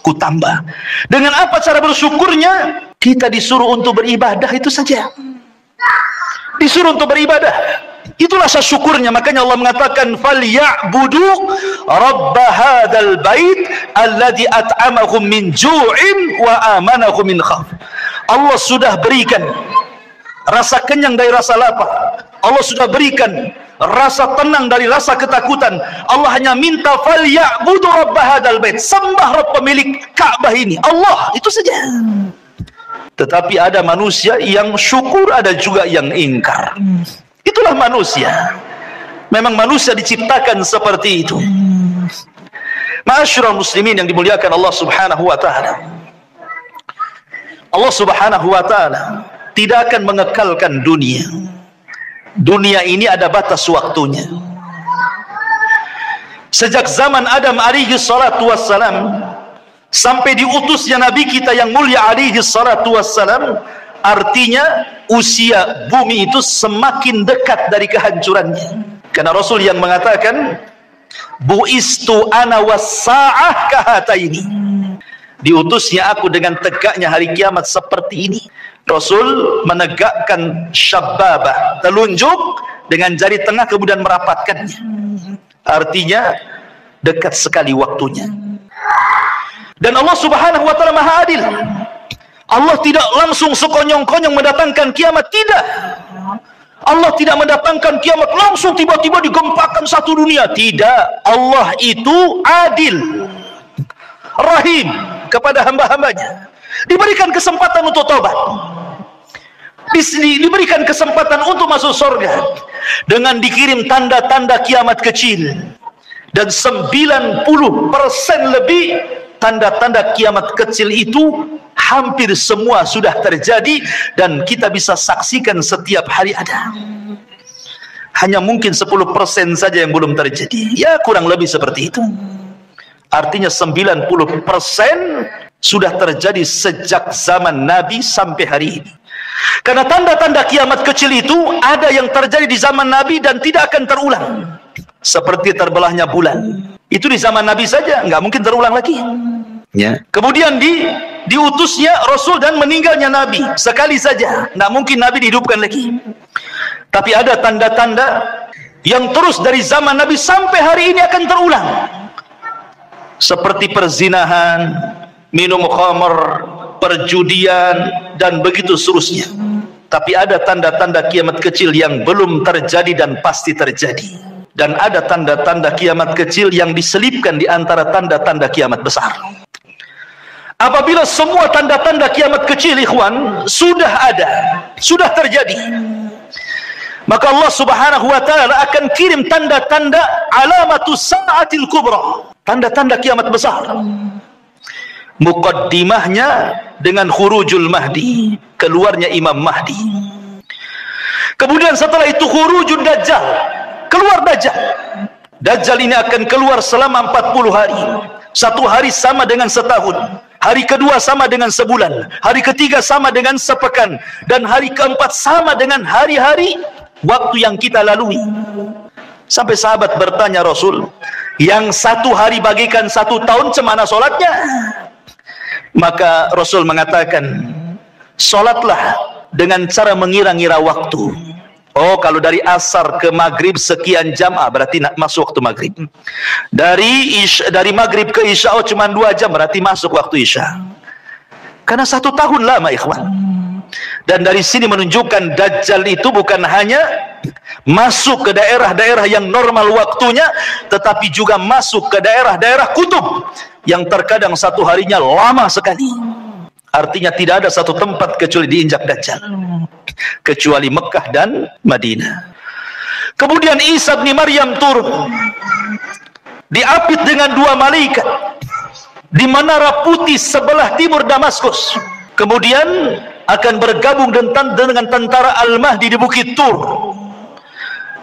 ku tambah. Dengan apa cara bersyukurnya? Kita disuruh untuk beribadah, itu saja. Disuruh untuk beribadah, itulah syukurnya. Makanya Allah mengatakan, falyabudu rabb hadzal bait alladzi at'amahum min ju'in wa amanahum min khauf. Allah sudah berikan rasa kenyang dari rasa lapar. Allah sudah berikan rasa tenang dari rasa ketakutan. Allah hanya minta falyabudu rabb hadzal bait, sembah Rabb pemilik Ka'bah ini, Allah, itu saja. Tetapi ada manusia yang syukur, ada juga yang ingkar. Itulah manusia. Memang manusia diciptakan seperti itu. Ma'asyiral muslimin yang dimuliakan Allah Subhanahu wa taala. Allah Subhanahu wa taala tidak akan mengekalkan dunia. Dunia ini ada batas waktunya. Sejak zaman Adam alaihi salatu wassalam sampai diutusnya Nabi kita yang mulia alaihi salatu wassalam, artinya usia bumi itu semakin dekat dari kehancurannya. Karena Rasul yang mengatakan, bu'istu ana was-sa'ah kahataini. Diutusnya aku dengan tegaknya hari kiamat seperti ini. Rasul menegakkan syababah, telunjuk dengan jari tengah kemudian merapatkannya. Artinya dekat sekali waktunya. Dan Allah Subhanahu wa taala Maha Adil. Allah tidak langsung sekonyong-konyong mendatangkan kiamat, tidak. Allah tidak mendatangkan kiamat langsung tiba-tiba digempakan satu dunia, tidak. Allah itu adil, rahim. kepada hamba-hambanya, diberikan kesempatan untuk tobat, diberikan kesempatan untuk masuk surga dengan dikirim tanda-tanda kiamat kecil, dan 90% lebih tanda-tanda kiamat kecil itu hampir semua sudah terjadi dan kita bisa saksikan setiap hari ada. Hanya mungkin 10% saja yang belum terjadi. Ya, kurang lebih seperti itu. Artinya 90% sudah terjadi sejak zaman Nabi sampai hari ini. Karena tanda-tanda kiamat kecil itu ada yang terjadi di zaman Nabi dan tidak akan terulang. Seperti terbelahnya bulan, itu di zaman Nabi saja, nggak mungkin terulang lagi. Ya. Kemudian diutusnya Rasul dan meninggalnya Nabi sekali saja, nggak mungkin Nabi dihidupkan lagi. Tapi ada tanda-tanda yang terus dari zaman Nabi sampai hari ini akan terulang, seperti perzinahan, minum khamr, perjudian, dan begitu seterusnya. Tapi ada tanda-tanda kiamat kecil yang belum terjadi dan pasti terjadi. Dan ada tanda-tanda kiamat kecil yang diselipkan di antara tanda-tanda kiamat besar. Apabila semua tanda-tanda kiamat kecil, ikhwan, sudah ada, sudah terjadi, maka Allah Subhanahu wa ta'ala akan kirim tanda-tanda alamatus sa'atil kubra, tanda-tanda kiamat besar. Muqaddimahnya dengan khurujul Mahdi, keluarnya Imam Mahdi. Kemudian setelah itu khurujul Dajjal, keluar Dajjal. Dajjal ini akan keluar selama 40 hari. Satu hari sama dengan setahun, hari kedua sama dengan sebulan, hari ketiga sama dengan sepekan, dan hari keempat sama dengan hari-hari waktu yang kita lalui. Sampai sahabat bertanya Rasul, yang satu hari bagikan satu tahun, cemana sholatnya? Maka Rasul mengatakan, sholatlah dengan cara mengira-ngira waktu. Oh, kalau dari asar ke maghrib sekian jam, berarti masuk waktu maghrib. Dari maghrib ke isya, cuma 2 jam, berarti masuk waktu isya. Karena 1 tahun lama, ikhwan. Dan dari sini menunjukkan Dajjal itu bukan hanya masuk ke daerah-daerah yang normal waktunya, tetapi juga masuk ke daerah-daerah kutub yang terkadang satu harinya lama sekali. Artinya tidak ada satu tempat kecuali diinjak Dajjal, kecuali Mekah dan Madinah. Kemudian Isa bin Maryam turun, diapit dengan 2 malaikat di menara putih sebelah timur Damaskus. Kemudian akan bergabung dengan tentara Al-Mahdi di Bukit Tur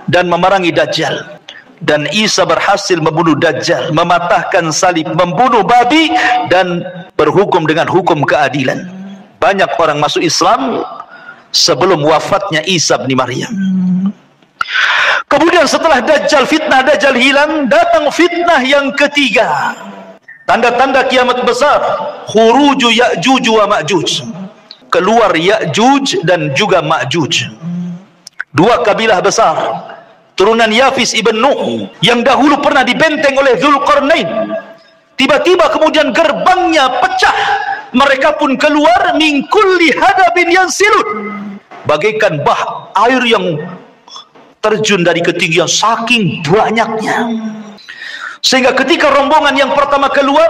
dan memerangi Dajjal. Dan Isa berhasil membunuh Dajjal, mematahkan salib, membunuh babi, dan berhukum dengan hukum keadilan. Banyak orang masuk Islam sebelum wafatnya Isa bin Maryam. Kemudian setelah fitnah Dajjal hilang, datang fitnah yang ketiga. Tanda-tanda kiamat besar, khuruju Ya'juj wa Ma'juj. Keluar Ya'juj dan juga Ma'juj. 2 kabilah besar, turunan Yafis ibn Nuh, yang dahulu pernah dibenteng oleh Dzulqarnain. Tiba-tiba kemudian gerbangnya pecah, mereka pun keluar min kulli hadabin yansilun, bagaikan bah air yang terjun dari ketinggian saking banyaknya. Sehingga ketika rombongan yang pertama keluar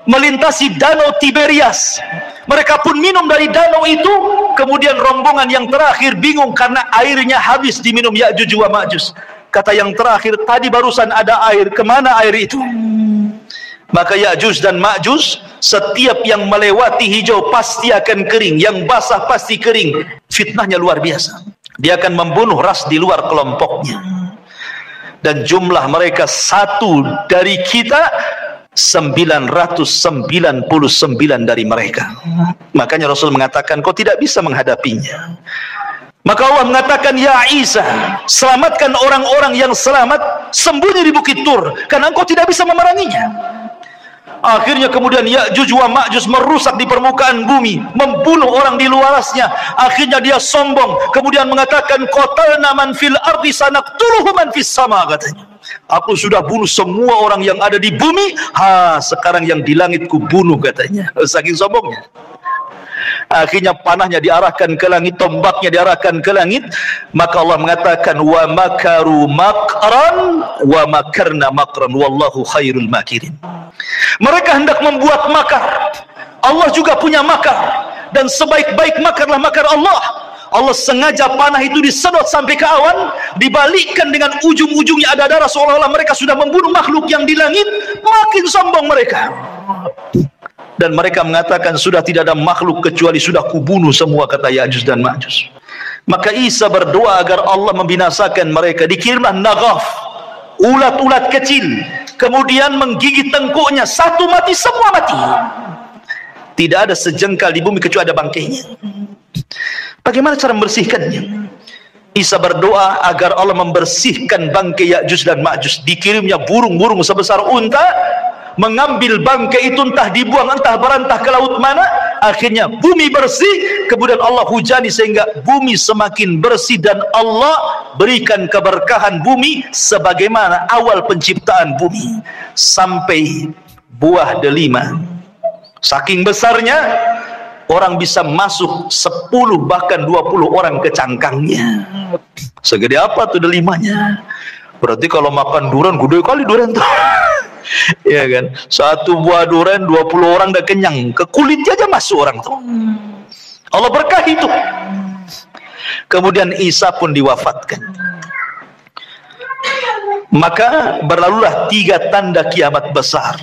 melintasi danau Tiberias, mereka pun minum dari danau itu. Kemudian rombongan yang terakhir bingung karena airnya habis diminum Ya'juj wa Ma'juj. Kata yang terakhir, tadi barusan ada air, kemana air itu? Maka Ya'juj dan Ma'juj, setiap yang melewati hijau pasti akan kering, yang basah pasti kering. Fitnahnya luar biasa. Dia akan membunuh ras di luar kelompoknya. Dan jumlah mereka satu dari kita, 999 dari mereka. Makanya Rasul mengatakan, kau tidak bisa menghadapinya. Maka Allah mengatakan, ya Isa, selamatkan orang-orang yang selamat, sembunyi di Bukit Tur, karena engkau tidak bisa memeranginya. Akhirnya kemudian Ya'juj wa Ma'juj merusak di permukaan bumi, membunuh orang di luarasnya. Akhirnya dia sombong, kemudian mengatakan, qatalna man fil ardi sanaqtuluhu man fis sama, katanya. Aku sudah bunuh semua orang yang ada di bumi, sekarang yang di langit ku bunuh, katanya. Saking sombongnya. Akhirnya panahnya diarahkan ke langit, tombaknya diarahkan ke langit. Maka Allah mengatakan, wa makaru makran wa makarna makran wallahu khairul makirin. Mereka hendak membuat makar. Allah juga punya makar, dan sebaik-baik makarlah makar Allah. Allah sengaja panah itu disedot sampai ke awan, dibalikkan dengan ujung-ujungnya ada darah, seolah-olah mereka sudah membunuh makhluk yang di langit. Makin sombong mereka, dan mereka mengatakan sudah tidak ada makhluk kecuali sudah kubunuh semua, kata Ya'juj dan Ma'juj. Maka Isa berdoa agar Allah membinasakan mereka. Dikirimlah naghaf, ulat-ulat kecil, kemudian menggigit tengkuknya, satu mati, semua mati. Tidak ada sejengkal di bumi kecuali ada bangkainya. Bagaimana cara membersihkannya? Isa berdoa agar Allah membersihkan bangkai Ya'juj dan Ma'juj. Dikirimnya burung-burung sebesar unta, mengambil bangkai itu, entah dibuang, entah berantah ke laut mana. Akhirnya bumi bersih, kemudian Allah hujani sehingga bumi semakin bersih, dan Allah berikan keberkahan bumi sebagaimana awal penciptaan bumi, sampai buah delima saking besarnya orang bisa masuk 10 bahkan 20 orang ke cangkangnya. Segede apa tuh delimanya? Berarti kalau makan durian gede kali durian tuh. Ya kan? Satu buah durian 20 orang udah kenyang, ke kulitnya aja masuk orang tuh. Allah berkahi itu. Kemudian Isa pun diwafatkan. Maka berlalulah 3 tanda kiamat besar.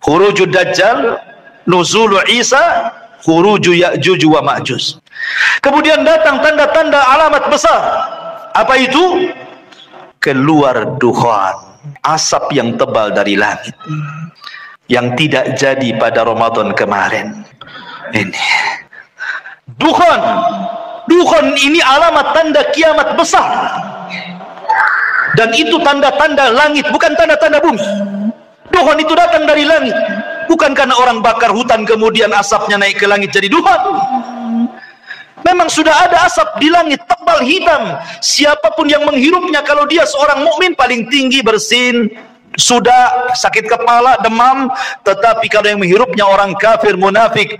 Khurujud Dajjal, nuzulu Isa, khuruju Ya'juj wa Ma'juj. Kemudian datang tanda-tanda alamat besar. Apa itu? Keluar dukhan, asap yang tebal dari langit, yang tidak jadi pada Ramadan kemarin. Ini dukhan. Dukhan ini alamat tanda kiamat besar. Dan itu tanda-tanda langit, bukan tanda-tanda bumi. Dukhan itu datang dari langit, bukan karena orang bakar hutan kemudian asapnya naik ke langit jadi dukhan. Memang sudah ada asap di langit tebal hitam. Siapapun yang menghirupnya, kalau dia seorang mukmin paling tinggi bersin, sudah sakit kepala, demam. Tetapi kalau yang menghirupnya orang kafir, munafik,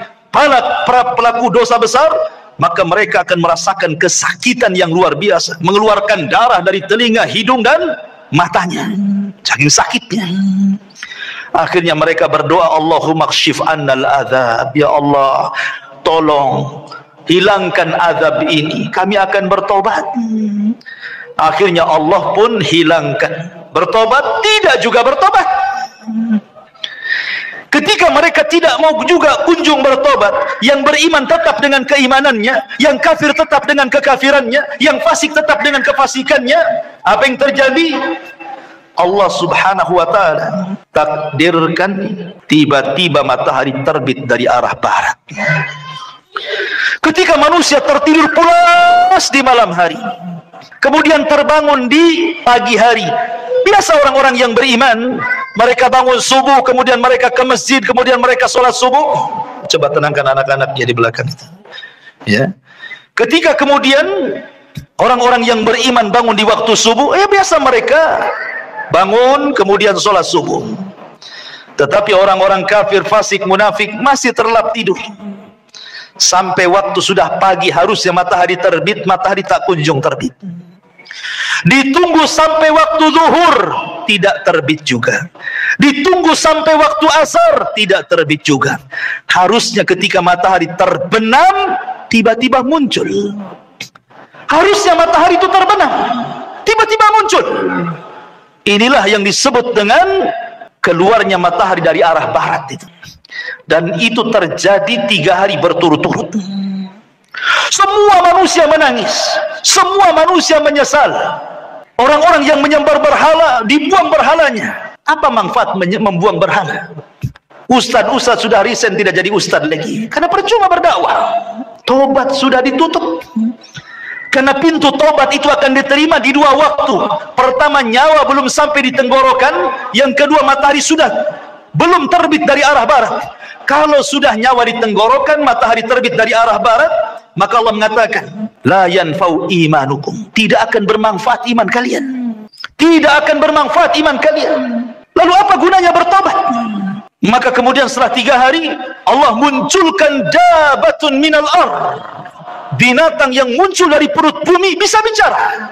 pelaku dosa besar, maka mereka akan merasakan kesakitan yang luar biasa, mengeluarkan darah dari telinga, hidung dan matanya, saking sakitnya. Akhirnya mereka berdoa, Allahumma kshif annal adzab, ya Allah tolong hilangkan azab ini, kami akan bertobat. Akhirnya Allah pun hilangkan. Bertobat? Tidak juga bertobat. Ketika mereka tidak mau juga kunjung bertobat, yang beriman tetap dengan keimanannya, yang kafir tetap dengan kekafirannya, yang fasik tetap dengan kefasikannya, apa yang terjadi? Allah subhanahu wa ta'ala takdirkan tiba-tiba matahari terbit dari arah barat. Ketika manusia tertidur pulas di malam hari, kemudian terbangun di pagi hari. Biasa orang-orang yang beriman, mereka bangun subuh, kemudian mereka ke masjid, kemudian mereka sholat subuh. Coba tenangkan anak-anaknya di belakang itu, ya. Ketika kemudian orang-orang yang beriman bangun di waktu subuh, biasa mereka bangun kemudian sholat subuh. Tetapi orang-orang kafir, fasik, munafik masih terlelap tidur. Sampai waktu sudah pagi, harusnya matahari terbit, matahari tak kunjung terbit. Ditunggu sampai waktu zuhur, tidak terbit juga. Ditunggu sampai waktu asar, tidak terbit juga. Harusnya ketika matahari terbenam, tiba-tiba muncul. Harusnya matahari itu terbenam, tiba-tiba muncul. Inilah yang disebut dengan keluarnya matahari dari arah barat itu. Dan itu terjadi 3 hari berturut-turut. Semua manusia menangis, semua manusia menyesal. Orang-orang yang menyembah berhala, dibuang berhalanya. Apa manfaat membuang berhala? Ustadz sudah resign, tidak jadi ustadz lagi, karena percuma berdakwah. Tobat sudah ditutup, karena pintu tobat itu akan diterima di 2 waktu. Pertama, nyawa belum sampai di tenggorokan. Yang kedua, matahari sudah belum terbit dari arah barat. Kalau sudah nyawa di tenggorokan, matahari terbit dari arah barat, maka Allah mengatakan, la yanfa'u imanukum, tidak akan bermanfaat iman kalian. Tidak akan bermanfaat iman kalian. Lalu apa gunanya bertobat? Maka kemudian setelah 3 hari, Allah munculkan dabatun minal ard, binatang yang muncul dari perut bumi bisa bicara.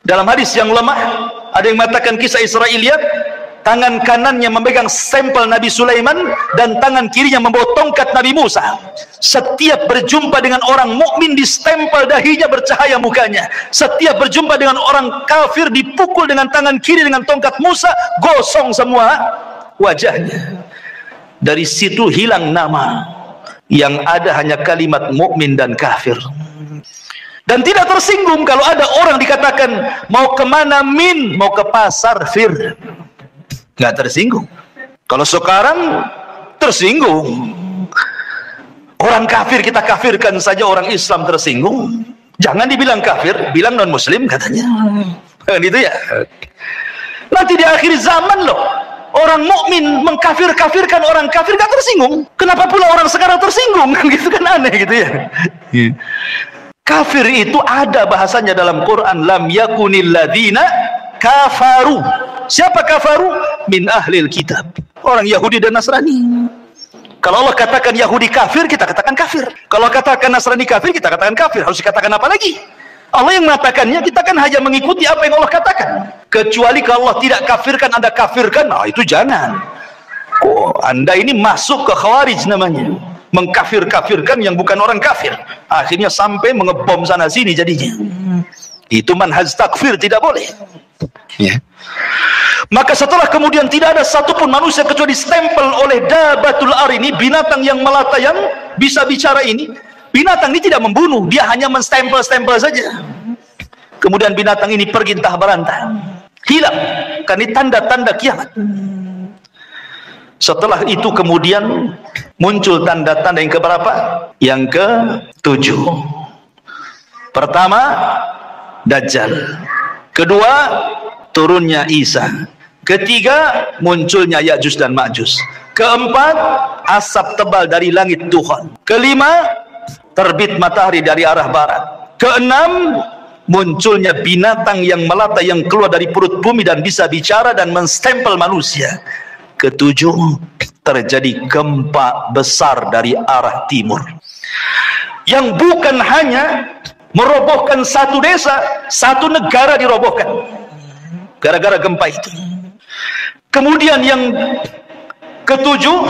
Dalam hadis yang lemah, ada yang mengatakan kisah Israiliyat, tangan kanannya memegang stempel Nabi Sulaiman dan tangan kirinya membawa tongkat Nabi Musa. Setiap berjumpa dengan orang mukmin distempel dahinya, bercahaya mukanya. Setiap berjumpa dengan orang kafir dipukul dengan tangan kiri dengan tongkat Musa, gosong semua wajahnya. Dari situ hilang nama, yang ada hanya kalimat mukmin dan kafir. Dan tidak tersinggung kalau ada orang dikatakan mau kemana min, mau ke pasar fir, nggak tersinggung. Kalau sekarang tersinggung, orang kafir kita kafirkan saja, orang Islam tersinggung. Jangan dibilang kafir, bilang non muslim katanya, kan itu ya. Nanti di akhir zaman loh, orang mukmin mengkafir-kafirkan orang kafir, nggak tersinggung. Kenapa pula orang sekarang tersinggung? Kan gitu kan, aneh gitu ya. Kafir itu ada bahasanya dalam Quran, lam yakunil ladina kafaru. Siapa kafaru? Min ahlil kitab, orang Yahudi dan Nasrani. Kalau Allah katakan Yahudi kafir, kita katakan kafir. Kalau katakan Nasrani kafir, kita katakan kafir. Harus dikatakan apa lagi? Allah yang mengatakannya, kita kan hanya mengikuti apa yang Allah katakan. Kecuali kalau Allah tidak kafirkan, Anda kafirkan, nah itu jangan. Oh, Anda ini masuk ke khawarij namanya, mengkafir-kafirkan yang bukan orang kafir, akhirnya sampai mengebom sana sini jadinya. Itu manhaj takfir, tidak boleh ya. Maka setelah kemudian tidak ada satupun manusia kecuali stempel oleh dabatul ar, ini binatang yang melata yang bisa bicara ini. Binatang ini tidak membunuh, dia hanya menstempel-stempel saja. Kemudian binatang ini pergi entah berantah, hilang, karena ini tanda-tanda kiamat. Setelah itu kemudian muncul tanda-tanda yang keberapa? Yang ke-7. Pertama, Dajjal. Kedua, turunnya Isa. Ketiga, munculnya Ya'juj dan Ma'juj. Keempat, asap tebal dari langit Dukhan. Kelima, terbit matahari dari arah barat. Keenam, munculnya binatang yang melata yang keluar dari perut bumi dan bisa bicara dan menstempel manusia. Ketujuh, terjadi gempa besar dari arah timur yang bukan hanya merobohkan satu desa, satu negara dirobohkan gara-gara gempa itu. Kemudian yang ketujuh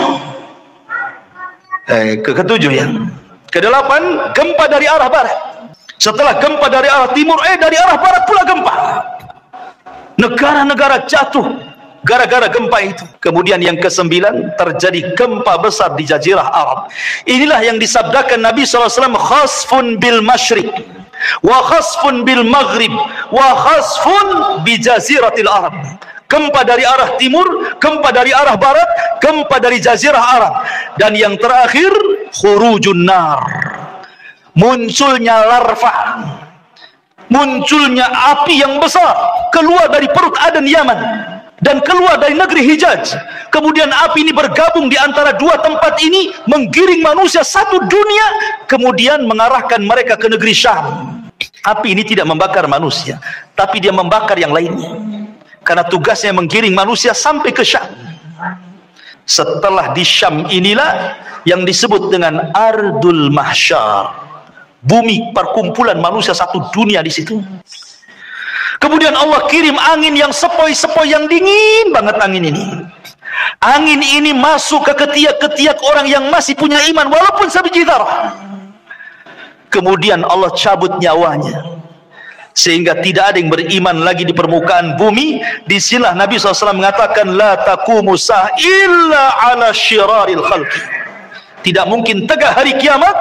yang kedelapan, gempa dari arah barat. Setelah gempa dari arah timur, dari arah barat pula gempa. Negara-negara jatuh gara-gara gempa itu. Kemudian yang ke-9, terjadi gempa besar di Jazirah Arab. Inilah yang disabdakan Nabi SAW, khasfun bil masyriq wa khasfun bil maghrib wa khasfun bi jaziratil Arab. Gempa dari arah timur, gempa dari arah barat, gempa dari Jazirah Arab. Dan yang terakhir, khurujun nar, munculnya larva, munculnya api yang besar keluar dari perut Aden Yaman dan keluar dari negeri Hijaz. Kemudian api ini bergabung di antara dua tempat ini, menggiring manusia satu dunia, kemudian mengarahkan mereka ke negeri Syam. Api ini tidak membakar manusia, tapi dia membakar yang lainnya, karena tugasnya menggiring manusia sampai ke Syam. Setelah di Syam inilah yang disebut dengan Ardul Mahsyar, bumi perkumpulan manusia satu dunia di situ. Kemudian Allah kirim angin yang sepoi-sepoi, yang dingin banget angin ini. Angin ini masuk ke ketiak-ketiak orang yang masih punya iman walaupun sebiji dzarah. Kemudian Allah cabut nyawanya sehingga tidak ada yang beriman lagi di permukaan bumi. Disinilah Nabi SAW mengatakan, la taqumu sa'ah illa ala syiraril khalqi. Tidak mungkin tegak hari kiamat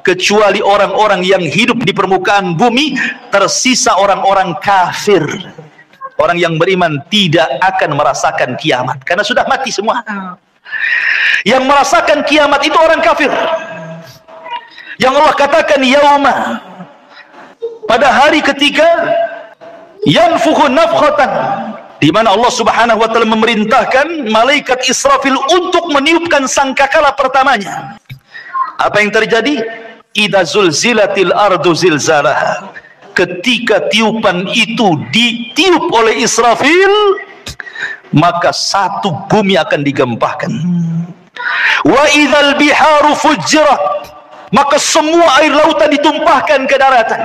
kecuali orang-orang yang hidup di permukaan bumi, tersisa orang-orang kafir. Orang yang beriman tidak akan merasakan kiamat karena sudah mati semua. Yang merasakan kiamat itu orang kafir. Yang Allah katakan yauma, pada hari ketika yanfukhu nafkhatan, di mana Allah Subhanahu wa taala memerintahkan malaikat Israfil untuk meniupkan sangkakala pertamanya. Apa yang terjadi? Idza zulzilatil ardu zilzalaha. Ketika tiupan itu ditiup oleh Israfil, maka satu bumi akan digempahkan. Wa idzal biharu fujirat, maka semua air lautan ditumpahkan ke daratan.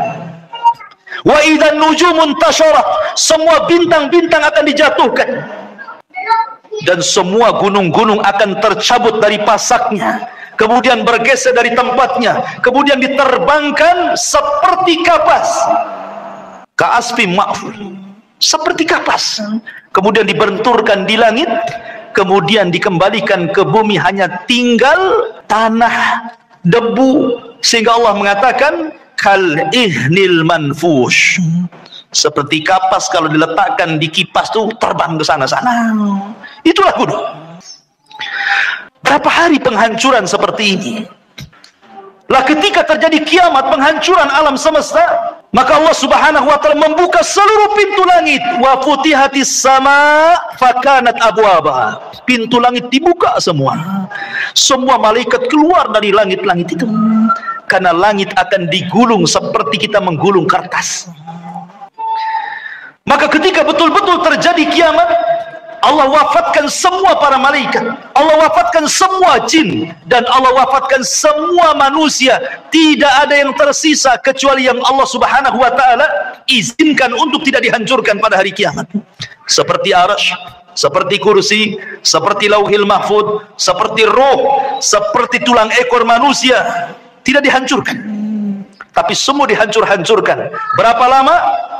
Wa idzan nujumun tasharat, semua bintang-bintang akan dijatuhkan. dan semua gunung-gunung akan tercabut dari pasaknya, kemudian bergeser dari tempatnya, kemudian diterbangkan seperti kapas, ka'asfi ma'ful, seperti kapas, kemudian dibenturkan di langit, kemudian dikembalikan ke bumi, hanya tinggal tanah, debu, sehingga Allah mengatakan kal ihnil manfush, seperti kapas kalau diletakkan di kipas tuh terbang ke sana-sana. Itulah gunung. Berapa hari penghancuran seperti ini? Lah ketika terjadi kiamat, penghancuran alam semesta, maka Allah Subhanahu wa taala membuka seluruh pintu langit. Wa futihatis sama fakanat abwaba. Pintu langit dibuka semua. Semua malaikat keluar dari langit-langit itu. Karena langit akan digulung seperti kita menggulung kertas. Maka ketika betul-betul terjadi kiamat, Allah wafatkan semua para malaikat, Allah wafatkan semua jin, dan Allah wafatkan semua manusia. Tidak ada yang tersisa kecuali yang Allah Subhanahu wa taala izinkan untuk tidak dihancurkan pada hari kiamat. Seperti arsy, seperti kursi, seperti lauhil mahfud, seperti roh, seperti tulang ekor manusia, tidak dihancurkan, tapi semua dihancur-hancurkan. Berapa lama?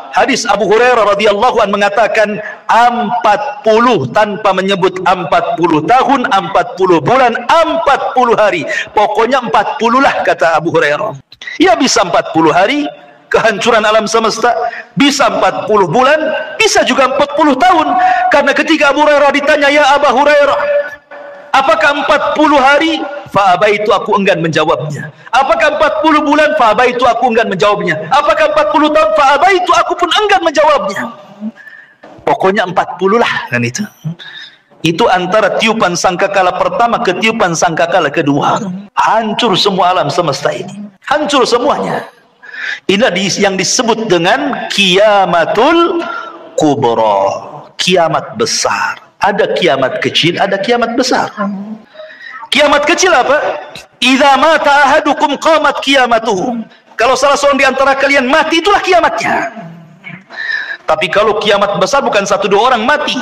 Hadis Abu Hurairah radhiyallahu anhu mengatakan 40, tanpa menyebut 40 tahun, 40 bulan, 40 hari. Pokoknya 40 lah kata Abu Hurairah. Ya bisa 40 hari kehancuran alam semesta, bisa 40 bulan, bisa juga 40 tahun. Karena ketika Abu Hurairah ditanya, ya Abu Hurairah, apakah 40 hari? Fa'abaitu, aku enggan menjawabnya. Apakah 40 bulan? Fa'abaitu, aku enggan menjawabnya. Apakah 40 tahun? Fa'abaitu, aku pun enggan menjawabnya. Pokoknya 40 lah kan itu. Itu antara tiupan sangkakala pertama ke tiupan sangkakala kedua. Hancur semua alam semesta ini. Hancur semuanya. Ini yang disebut dengan kiamatul kubra, kiamat besar. Ada kiamat kecil, ada kiamat besar. Kiamat kecil apa? Idza mata ahadukum qamat qiyamatuhu. Kalau salah seorang di antara kalian mati, itulah kiamatnya. Tapi kalau kiamat besar bukan satu dua orang mati,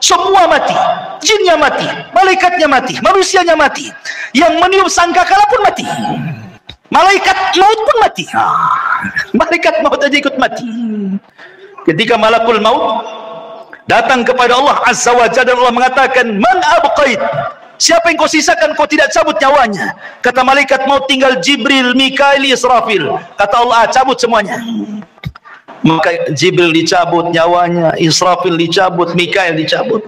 semua mati. Jinnya mati, malaikatnya mati, manusianya mati. Yang meniup sangkakala pun mati. Malaikat maut pun mati. Malaikat maut aja ikut mati. Ketika malakul maut datang kepada Allah Azza wa Jalla, Allah mengatakan, man abqait, siapa yang kau sisakan, kau tidak cabut nyawanya? Kata malaikat maut, tinggal Jibril, Mikail, Israfil. Kata Allah, cabut semuanya. Maka Jibril dicabut nyawanya, Israfil dicabut, Mikail dicabut.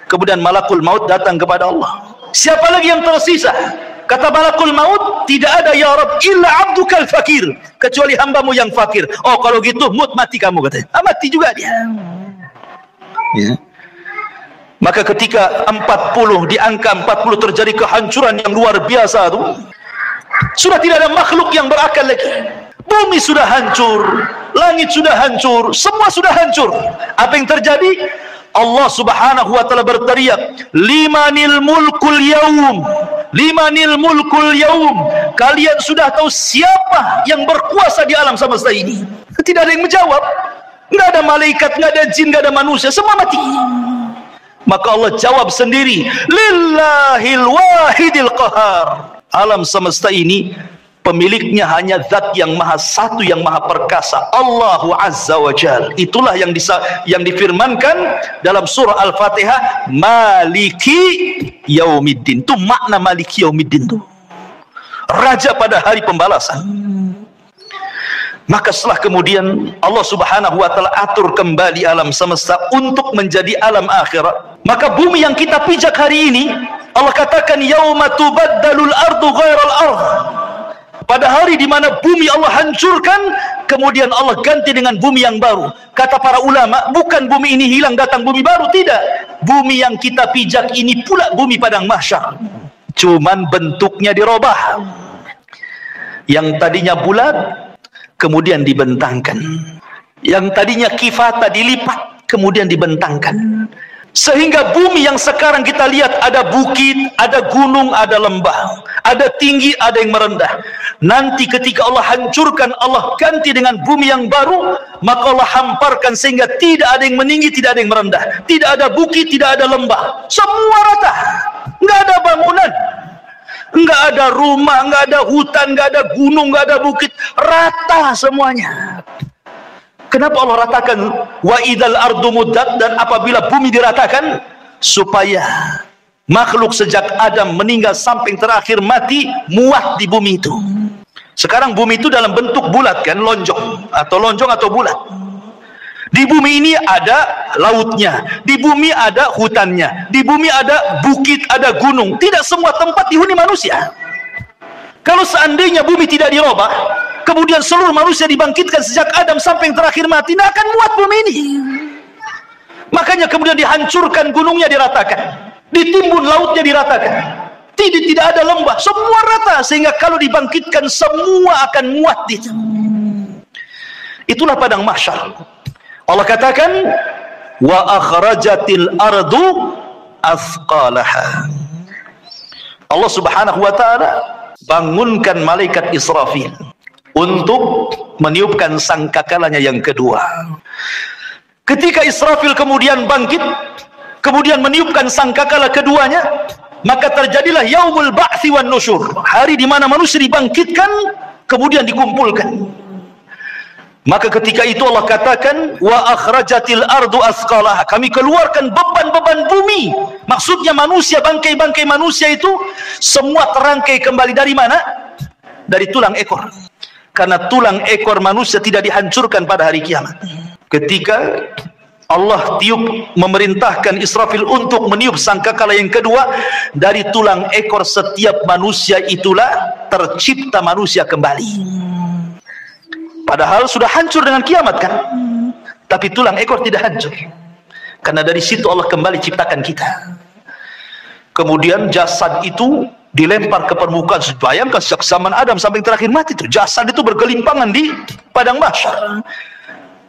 Kemudian malakul maut datang kepada Allah, siapa lagi yang tersisa? Kata malakul maut, tidak ada ya Rabb illa abdukal fakir, kecuali hambamu yang fakir. Oh kalau gitu mati kamu, katanya. Mati juga dia. Ya. Maka ketika 40, di angka 40 terjadi kehancuran yang luar biasa itu, sudah tidak ada makhluk yang berakal lagi. Bumi sudah hancur, langit sudah hancur, semua sudah hancur. Apa yang terjadi? Allah Subhanahu wa taala berteriak, limanil mulkul yaum, limanil mulkul yaum. Kalian sudah tahu siapa yang berkuasa di alam semesta ini? Tidak ada yang menjawab. Enggak ada malaikat, enggak ada jin, enggak ada manusia, semua mati. Maka Allah jawab sendiri, lillahil wahidil qahar. Alam semesta ini pemiliknya hanya zat yang maha satu, yang maha perkasa, Allahu Azza wa Jal. Itulah yang difirmankan dalam surah Al-Fatihah, Maliki Yaumiddin. Itu makna Maliki Yaumiddin itu, raja pada hari pembalasan. Maka setelah kemudian Allah Subhanahu wa taala atur kembali alam semesta untuk menjadi alam akhirat. Maka bumi yang kita pijak hari ini, Allah katakan yauma tubaddalul ardu ghairal ardh. Pada hari di mana bumi Allah hancurkan, kemudian Allah ganti dengan bumi yang baru. Kata para ulama, bukan bumi ini hilang datang bumi baru, tidak. Bumi yang kita pijak ini pula bumi padang mahsyar. Cuman bentuknya dirubah. Yang tadinya bulat kemudian dibentangkan. Yang tadinya kifata dilipat kemudian dibentangkan. Sehingga bumi yang sekarang kita lihat ada bukit, ada gunung, ada lembah, ada tinggi, ada yang merendah. Nanti ketika Allah hancurkan, Allah ganti dengan bumi yang baru, maka Allah hamparkan sehingga tidak ada yang meninggi, tidak ada yang merendah, tidak ada bukit, tidak ada lembah, semua rata, nggak ada bangunan, nggak ada rumah, nggak ada hutan, nggak ada gunung, nggak ada bukit, rata semuanya. Kenapa Allah ratakan wa idzal ardu muddat, dan apabila bumi diratakan supaya makhluk sejak Adam meninggal sampai terakhir mati muat di bumi itu. Sekarang bumi itu dalam bentuk bulat kan, lonjong atau bulat. Di bumi ini ada lautnya, di bumi ada hutannya, di bumi ada bukit, ada gunung. Tidak semua tempat dihuni manusia. Kalau seandainya bumi tidak dirubah, kemudian seluruh manusia dibangkitkan sejak Adam sampai yang terakhir mati, tidak akan muat bumi ini. Makanya kemudian dihancurkan, gunungnya diratakan, ditimbun lautnya diratakan, tidak ada lembah, semua rata, sehingga kalau dibangkitkan semua akan muat di situ. Itulah padang mahsyar. Allah katakan wa akhrajatil ardu athqalaha. Allah Subhanahu wa taala bangunkan malaikat Israfil untuk meniupkan sangkakalanya yang kedua. Ketika Israfil kemudian bangkit, kemudian meniupkan sangkakala keduanya, maka terjadilah yaumul ba'tsi wan nusyur, hari di mana manusia dibangkitkan kemudian dikumpulkan. Maka ketika itu Allah katakan wa akhrajatil ardu athqalaha, kami keluarkan beban-beban bumi. Maksudnya manusia, bangkai-bangkai manusia itu semua terangkai kembali dari mana? Dari tulang ekor. Karena tulang ekor manusia tidak dihancurkan pada hari kiamat. Ketika Allah memerintahkan Israfil untuk meniup sangkakala yang kedua, dari tulang ekor setiap manusia itulah tercipta manusia kembali. Padahal sudah hancur dengan kiamat kan, tapi tulang ekor tidak hancur, karena dari situ Allah kembali ciptakan kita. Kemudian jasad itu dilempar ke permukaan. Bayangkan sejak zaman Adam sampai terakhir mati itu jasad itu bergelimpangan di padang mahsyar.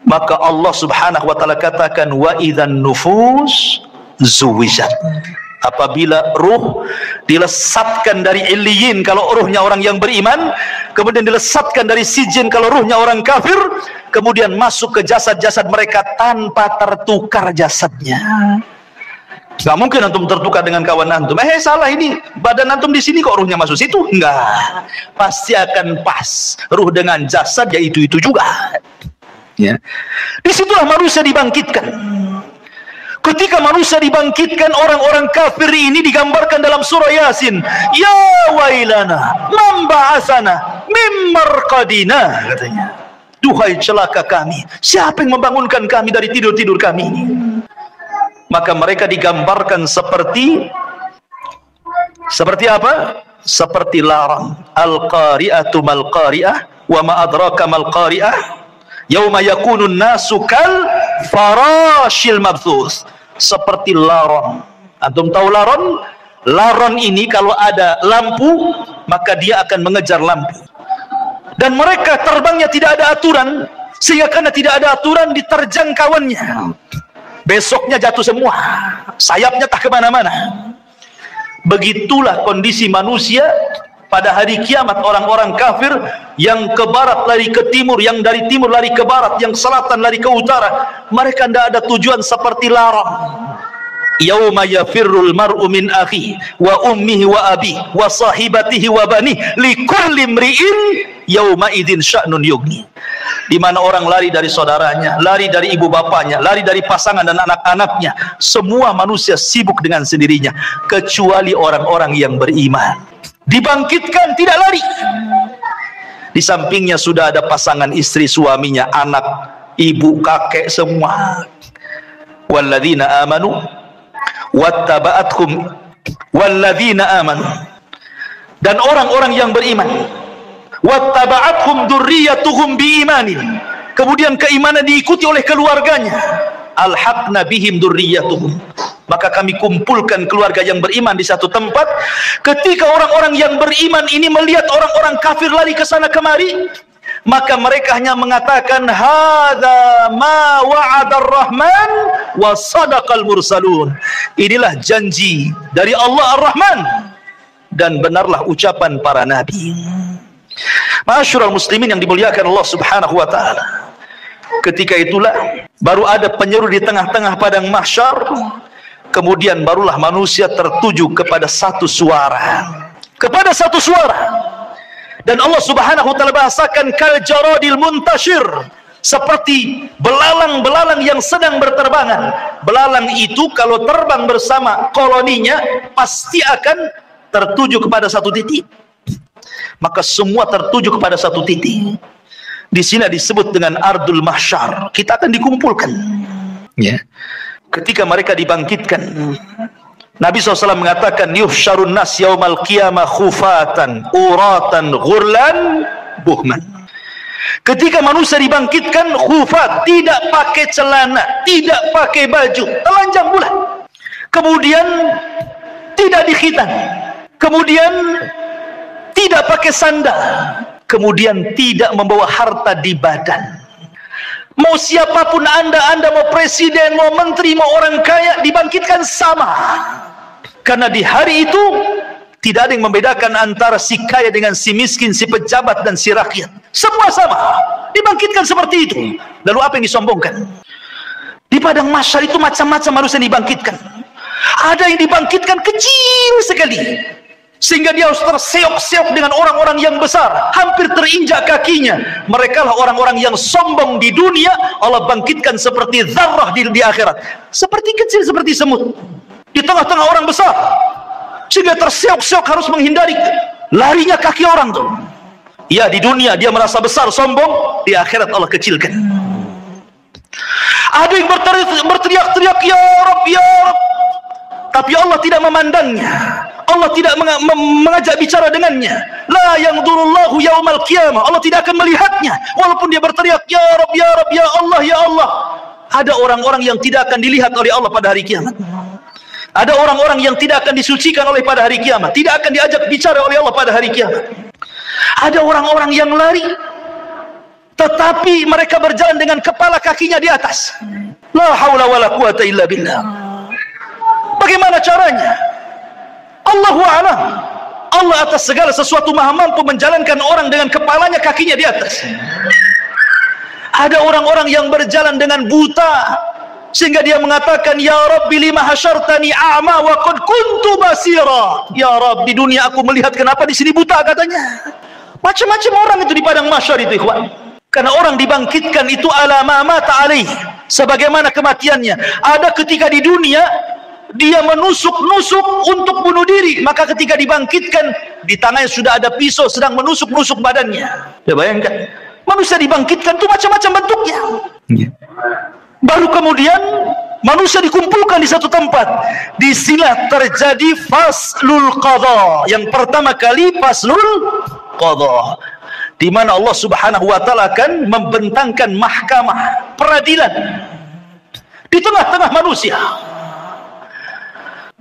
Maka Allah Subhanahu wa taala katakan wa idzan nufus zuwijat, apabila ruh dilesatkan dari illiyin kalau ruhnya orang yang beriman, kemudian dilesatkan dari sijin kalau ruhnya orang kafir, kemudian masuk ke jasad-jasad mereka tanpa tertukar jasadnya. Gak mungkin antum tertukar dengan kawan antum. Salah, ini badan antum di sini kok ruhnya masuk situ? Enggak, pasti akan pas ruh dengan jasad, ya itu juga. Ya, disitulah manusia dibangkitkan. Ketika manusia dibangkitkan, orang-orang kafir ini digambarkan dalam surah Yasin. Ya wailana man ba'asana mim marqadina, katanya. Duhai celaka kami, siapa yang membangunkan kami dari tidur-tidur kami ini? Maka mereka digambarkan seperti apa? Seperti larang. Al-qari'atu mal qari'ah wa ma adraka mal qari'ah. Yauma yakunun nasu kal farashil mabthus, seperti laron. Antum tahu laron? Laron ini kalau ada lampu maka dia akan mengejar lampu, dan mereka terbangnya tidak ada aturan, sehingga karena tidak ada aturan diterjang kawannya, besoknya jatuh semua, sayapnya tak kemana-mana. Begitulah kondisi manusia pada hari kiamat. Orang-orang kafir yang ke barat lari ke timur, yang dari timur lari ke barat, yang selatan lari ke utara, mereka tidak ada tujuan, seperti larang. Yauma yafirrul mar'u min akhi wa ummihi wa abi wa sahibatihi wa bani likulli imri'in yauma idzin sya'nun yughni. Di mana orang lari dari saudaranya, lari dari ibu bapanya, lari dari pasangan dan anak-anaknya. Semua manusia sibuk dengan sendirinya, kecuali orang-orang yang beriman. Dibangkitkan, tidak lari. Di sampingnya sudah ada pasangan istri, suaminya, anak, ibu, kakek, semua. Walladzina amanu wattaba'athum walladzina amanu, dan orang-orang yang beriman, wattaba'athum dzurriyyatuhum biimanin, kemudian keimanan diikuti oleh keluarganya, alhaqna bihim dzurriyyatuhum, maka kami kumpulkan keluarga yang beriman di satu tempat. Ketika orang-orang yang beriman ini melihat orang-orang kafir lari ke sana kemari, maka mereka hanya mengatakan hadza ma wa'adar rahman wa sadaqal mursalun. Inilah janji dari Allah Ar-Rahman dan benarlah ucapan para nabi. Ma'asyiral muslimin yang dimuliakan Allah Subhanahu wa taala. Ketika itulah baru ada penyeru di tengah-tengah padang mahsyar. Kemudian barulah manusia tertuju kepada satu suara. Kepada satu suara. Dan Allah Subhanahu wa taala bahasakan kal jaradil muntashir, seperti belalang-belalang yang sedang berterbangan. Belalang itu kalau terbang bersama koloninya pasti akan tertuju kepada satu titik. Maka semua tertuju kepada satu titik. Di sini disebut dengan ardul mahsyar. Kita akan dikumpulkan. Ya. Ketika mereka dibangkitkan, Nabi SAW mengatakan, yuhsyarun nas yaumal qiyamah khufatan, uratan, ghurlan, buhman. Ketika manusia dibangkitkan, khufat, tidak pakai celana, tidak pakai baju, telanjang bulat. Kemudian tidak dikhitan. Kemudian tidak pakai sandal. Kemudian tidak membawa harta di badan. Mau siapapun anda mau presiden, mau menteri, mau orang kaya, dibangkitkan sama. Karena di hari itu tidak ada yang membedakan antara si kaya dengan si miskin, si pejabat dan si rakyat. Semua sama, dibangkitkan seperti itu. Lalu apa yang disombongkan? Di padang mahsyar itu macam-macam manusia dibangkitkan. Ada yang dibangkitkan kecil sekali, sehingga dia harus terseok-seok dengan orang-orang yang besar, hampir terinjak kakinya. Mereka lah orang-orang yang sombong di dunia. Allah bangkitkan seperti zarrah di akhirat, seperti kecil, seperti semut di tengah-tengah orang besar, sehingga terseok-seok harus menghindari larinya kaki orang tuh. Ya, di dunia dia merasa besar, sombong. Di akhirat Allah kecilkan. Ada yang berteriak-teriak, ya Rabb, ya Rabb, tapi Allah tidak memandangnya. Allah tidak mengajak bicara dengannya. La yanzurullahu yaumal qiyamah. Allah tidak akan melihatnya walaupun dia berteriak ya Rabb, ya Rabb, ya Allah, ya Allah. Ada orang-orang yang tidak akan dilihat oleh Allah pada hari kiamat. Ada orang-orang yang tidak akan disucikan oleh pada hari kiamat, tidak akan diajak bicara oleh Allah pada hari kiamat. Ada orang-orang yang lari, tetapi mereka berjalan dengan kepala kakinya di atas. La haula wala quwata illa billah. Bagaimana caranya? Allahu a'lam. Allah atas segala sesuatu maha mampu menjalankan orang dengan kepalanya, kakinya di atas. Ada orang-orang yang berjalan dengan buta, sehingga dia mengatakan, ya Rabbi lima hasyartani a'ma wa qad kuntu basira. Ya Rabb, di dunia aku melihat, kenapa di sini buta, katanya. Macam-macam orang itu di padang mahsyar itu, ikhwan. Karena orang dibangkitkan itu ala ma mata alaih, sebagaimana kematiannya. Ada ketika di dunia dia menusuk-nusuk untuk bunuh diri, maka ketika dibangkitkan di tangannya sudah ada pisau sedang menusuk-nusuk badannya. Ya, bayangkan, manusia dibangkitkan itu macam-macam bentuknya. Baru kemudian manusia dikumpulkan di satu tempat. Di sini terjadi faslul qadha. Yang pertama kali faslul qadha, di mana Allah Subhanahu wa taala akan membentangkan mahkamah peradilan di tengah-tengah manusia.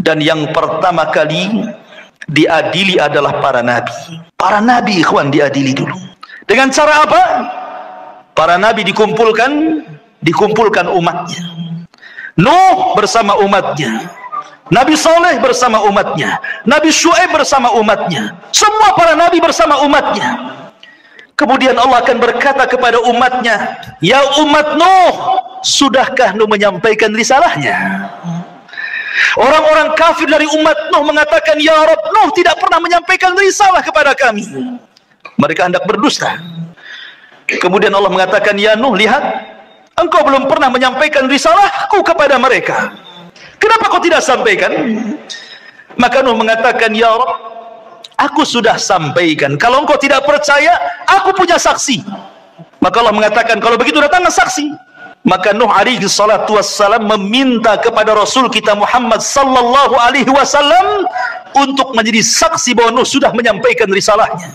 Dan yang pertama kali diadili adalah para nabi. Para nabi, ikhwan, diadili dulu. Dengan cara apa? Para nabi dikumpulkan umatnya. Nuh bersama umatnya, Nabi Saleh bersama umatnya, Nabi Syuaib bersama umatnya, semua para nabi bersama umatnya. Kemudian Allah akan berkata kepada umatnya, ya umat Nuh, sudahkah Nuh menyampaikan risalahnya? Orang-orang kafir dari umat Nuh mengatakan, ya Rabb, Nuh tidak pernah menyampaikan risalah kepada kami. Mereka hendak berdusta. Kemudian Allah mengatakan, ya Nuh, lihat, engkau belum pernah menyampaikan risalahku kepada mereka. Kenapa kau tidak sampaikan? Maka Nuh mengatakan, ya Rabb, aku sudah sampaikan. Kalau engkau tidak percaya, aku punya saksi. Maka Allah mengatakan, kalau begitu datanglah saksi. Maka Nuh alaihi salatu wassalam meminta kepada Rasul kita Muhammad sallallahu alaihi wasallam untuk menjadi saksi bahwa Nuh sudah menyampaikan risalahnya.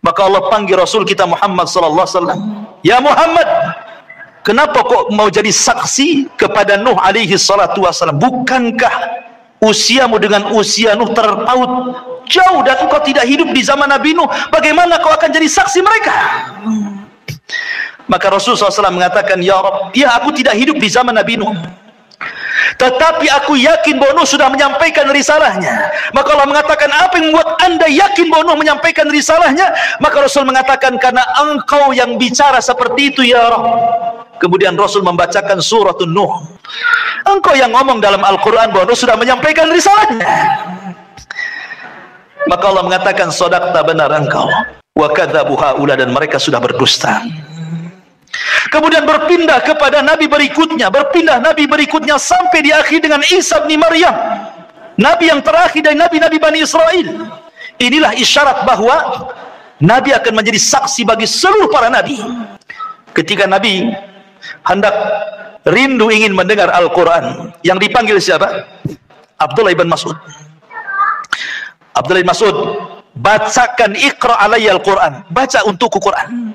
Maka Allah panggil Rasul kita Muhammad sallallahu alaihi wasallam, ya Muhammad, kenapa kok mau jadi saksi kepada Nuh alaihi salatu wassalam? Bukankah usiamu dengan usia Nuh terpaut jauh dan engkau tidak hidup di zaman Nabi Nuh? Bagaimana kau akan jadi saksi mereka? Maka Rasulullah SAW mengatakan, ya Rabb, ya aku tidak hidup di zaman Nabi Nuh, tetapi aku yakin bahwa Nuh sudah menyampaikan risalahnya. Maka Allah mengatakan, apa yang membuat anda yakin bahwa Nuh menyampaikan risalahnya? Maka Rasul mengatakan, karena engkau yang bicara seperti itu ya Rabb. Kemudian Rasul membacakan surat Nuh. Engkau yang ngomong dalam Al-Quran bahwa Nuh sudah menyampaikan risalahnya. Maka Allah mengatakan, shadaqta, benar engkau. Wa kadzabu haula, dan mereka sudah berdusta. Kemudian berpindah kepada nabi berikutnya sampai di akhir dengan Isa bin Maryam, nabi yang terakhir dari nabi-nabi Bani Israel. Inilah isyarat bahwa nabi akan menjadi saksi bagi seluruh para nabi. Ketika nabi hendak rindu ingin mendengar Al-Quran, yang dipanggil siapa? Abdullah bin Mas'ud. Abdullah bin Mas'ud, bacakan, iqra alayya Al-Quran, baca untukku Quran.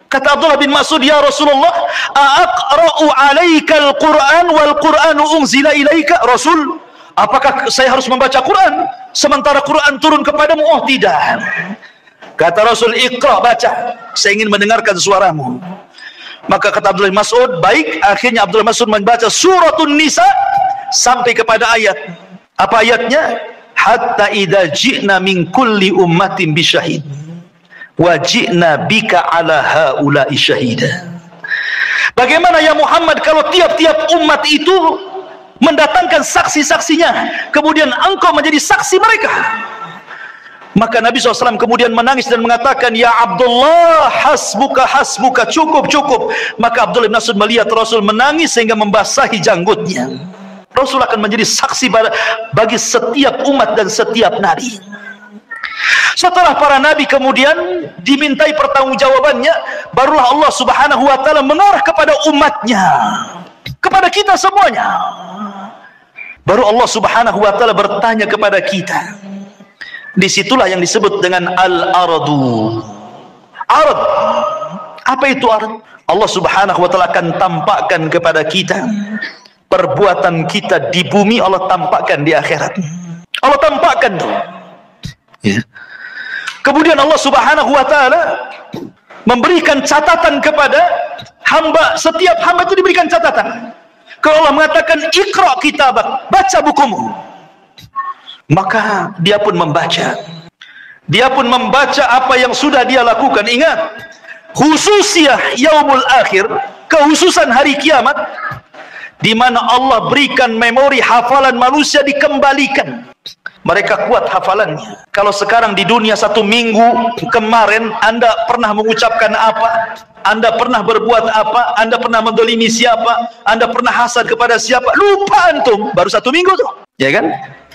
Kata Abdullah bin Mas'ud, ya Rasulullah, aqra'u alaika al-Quran wal Qur'anu unzila ilaika? Rasul, apakah saya harus membaca Quran sementara Quran turun kepadamu? Oh tidak. Kata Rasul, iqra, baca, saya ingin mendengarkan suaramu. Maka kata Abdullah bin Mas'ud, baik. Akhirnya Abdullah bin Mas'ud membaca suratun Nisa sampai kepada ayat. Apa ayatnya? Hatta idza ji'na min kulli ummatin bisyahid wajibna bika ala haula'i syahida. Bagaimana ya Muhammad kalau tiap-tiap umat itu mendatangkan saksi-saksinya, kemudian engkau menjadi saksi mereka? Maka Nabi SAW kemudian menangis dan mengatakan, ya Abdullah, hasbuka, hasbuka, cukup, cukup. Maka Abdullah bin Mas'ud melihat Rasul menangis sehingga membasahi janggutnya. Rasul akan menjadi saksi bagi setiap umat dan setiap nabi. Setelah para nabi kemudian dimintai pertanggungjawabannya, barulah Allah Subhanahu wa taala mengarah kepada umatnya, kepada kita semuanya. Baru Allah Subhanahu wa taala bertanya kepada kita. Disitulah yang disebut dengan al-ardu. Ard. Apa itu ard? Allah Subhanahu wa taala akan tampakkan kepada kita perbuatan kita di bumi, Allah tampakkan di akhirat. Allah tampakkan tuh. Ya. Kemudian Allah Subhanahu wa taala memberikan catatan kepada hamba. Setiap hamba itu diberikan catatan. Kalau Allah mengatakan iqra kitabak, baca bukumu, maka dia pun membaca. Dia pun membaca apa yang sudah dia lakukan. Ingat, khususiyah yaumul akhir, kehususan hari kiamat, di mana Allah berikan memori hafalan manusia dikembalikan. Mereka kuat hafalannya. Kalau sekarang di dunia 1 minggu kemarin Anda pernah mengucapkan apa? Anda pernah berbuat apa? Anda pernah mendolimi siapa? Anda pernah hasad kepada siapa? Lupa antum. Baru 1 minggu tuh, ya kan?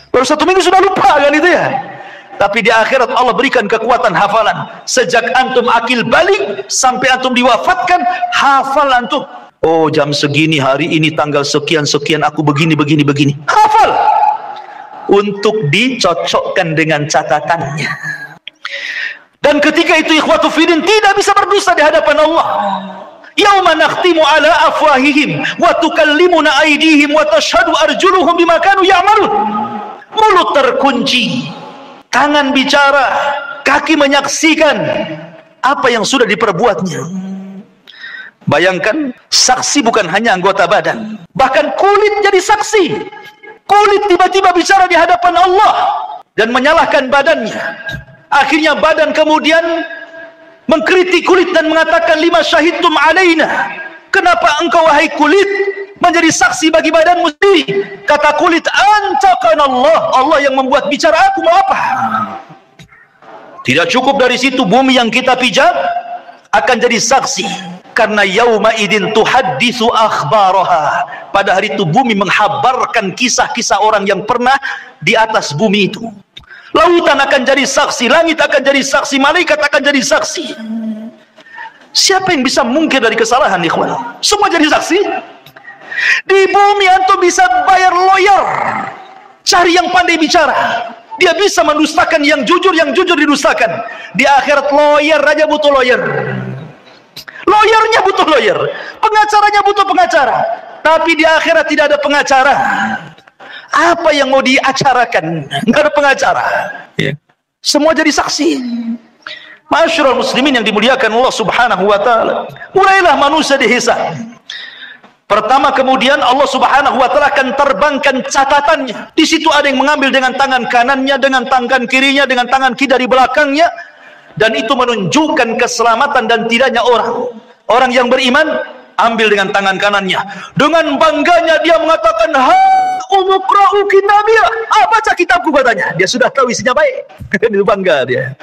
Baru 1 minggu sudah lupa kan itu ya? Tapi di akhirat Allah berikan kekuatan hafalan. Sejak antum akil balik sampai antum diwafatkan, hafal antum. Oh, jam segini hari ini tanggal sekian-sekian aku begini. Hafal. Untuk dicocokkan dengan catatannya. Dan ketika itu ikhwatu fiddin tidak bisa berdusta di hadapan Allah. Yauma nakhtimu ala afwahihim wa tukallimuna aydihim wa tashhadu arjuluhum bima kanu ya'malun. Mulut terkunci, tangan bicara, kaki menyaksikan apa yang sudah diperbuatnya. Bayangkan, saksi bukan hanya anggota badan, bahkan kulit jadi saksi. Kulit tiba-tiba bicara di hadapan Allah dan menyalahkan badannya. Akhirnya badan kemudian mengkritik kulit dan mengatakan, lima syahidtum alaina, kenapa engkau wahai kulit menjadi saksi bagi badanmu sendiri? Kata kulit, antaqana Allah yang membuat bicara, aku mau apa? Tidak cukup dari situ, bumi yang kita pijat akan jadi saksi. Karena yauma idin tuhadditsu akhbaraha, pada hari itu bumi menghabarkan kisah-kisah orang yang pernah di atas bumi itu. Lautan akan jadi saksi, langit akan jadi saksi, malaikat akan jadi saksi. Siapa yang bisa mungkir dari kesalahan, ikhwan? Semua jadi saksi. Di bumi antum bisa bayar lawyer, cari yang pandai bicara, dia bisa mendustakan yang jujur didustakan. Di akhirat lawyer aja butuh lawyer, lawyernya butuh lawyer, pengacaranya butuh pengacara. Tapi di akhirat tidak ada pengacara. Apa yang mau diacarakan? Nggak ada pengacara. Semua jadi saksi. Ma'asyiral muslimin yang dimuliakan Allah Subhanahu wa taala, mulailah manusia dihisab. Pertama, kemudian Allah Subhanahu wa taala akan terbangkan catatannya. Di situ ada yang mengambil dengan tangan kanannya, dengan tangan kirinya, dengan tangan kiri dari belakangnya, dan itu menunjukkan keselamatan dan tidaknya orang. Orang yang beriman ambil dengan tangan kanannya. Dengan bangganya dia mengatakan, "Ha umuqra'u kitabiyah." Baca kitabku, katanya. Dia sudah tahu isinya baik. Itu bangga dia.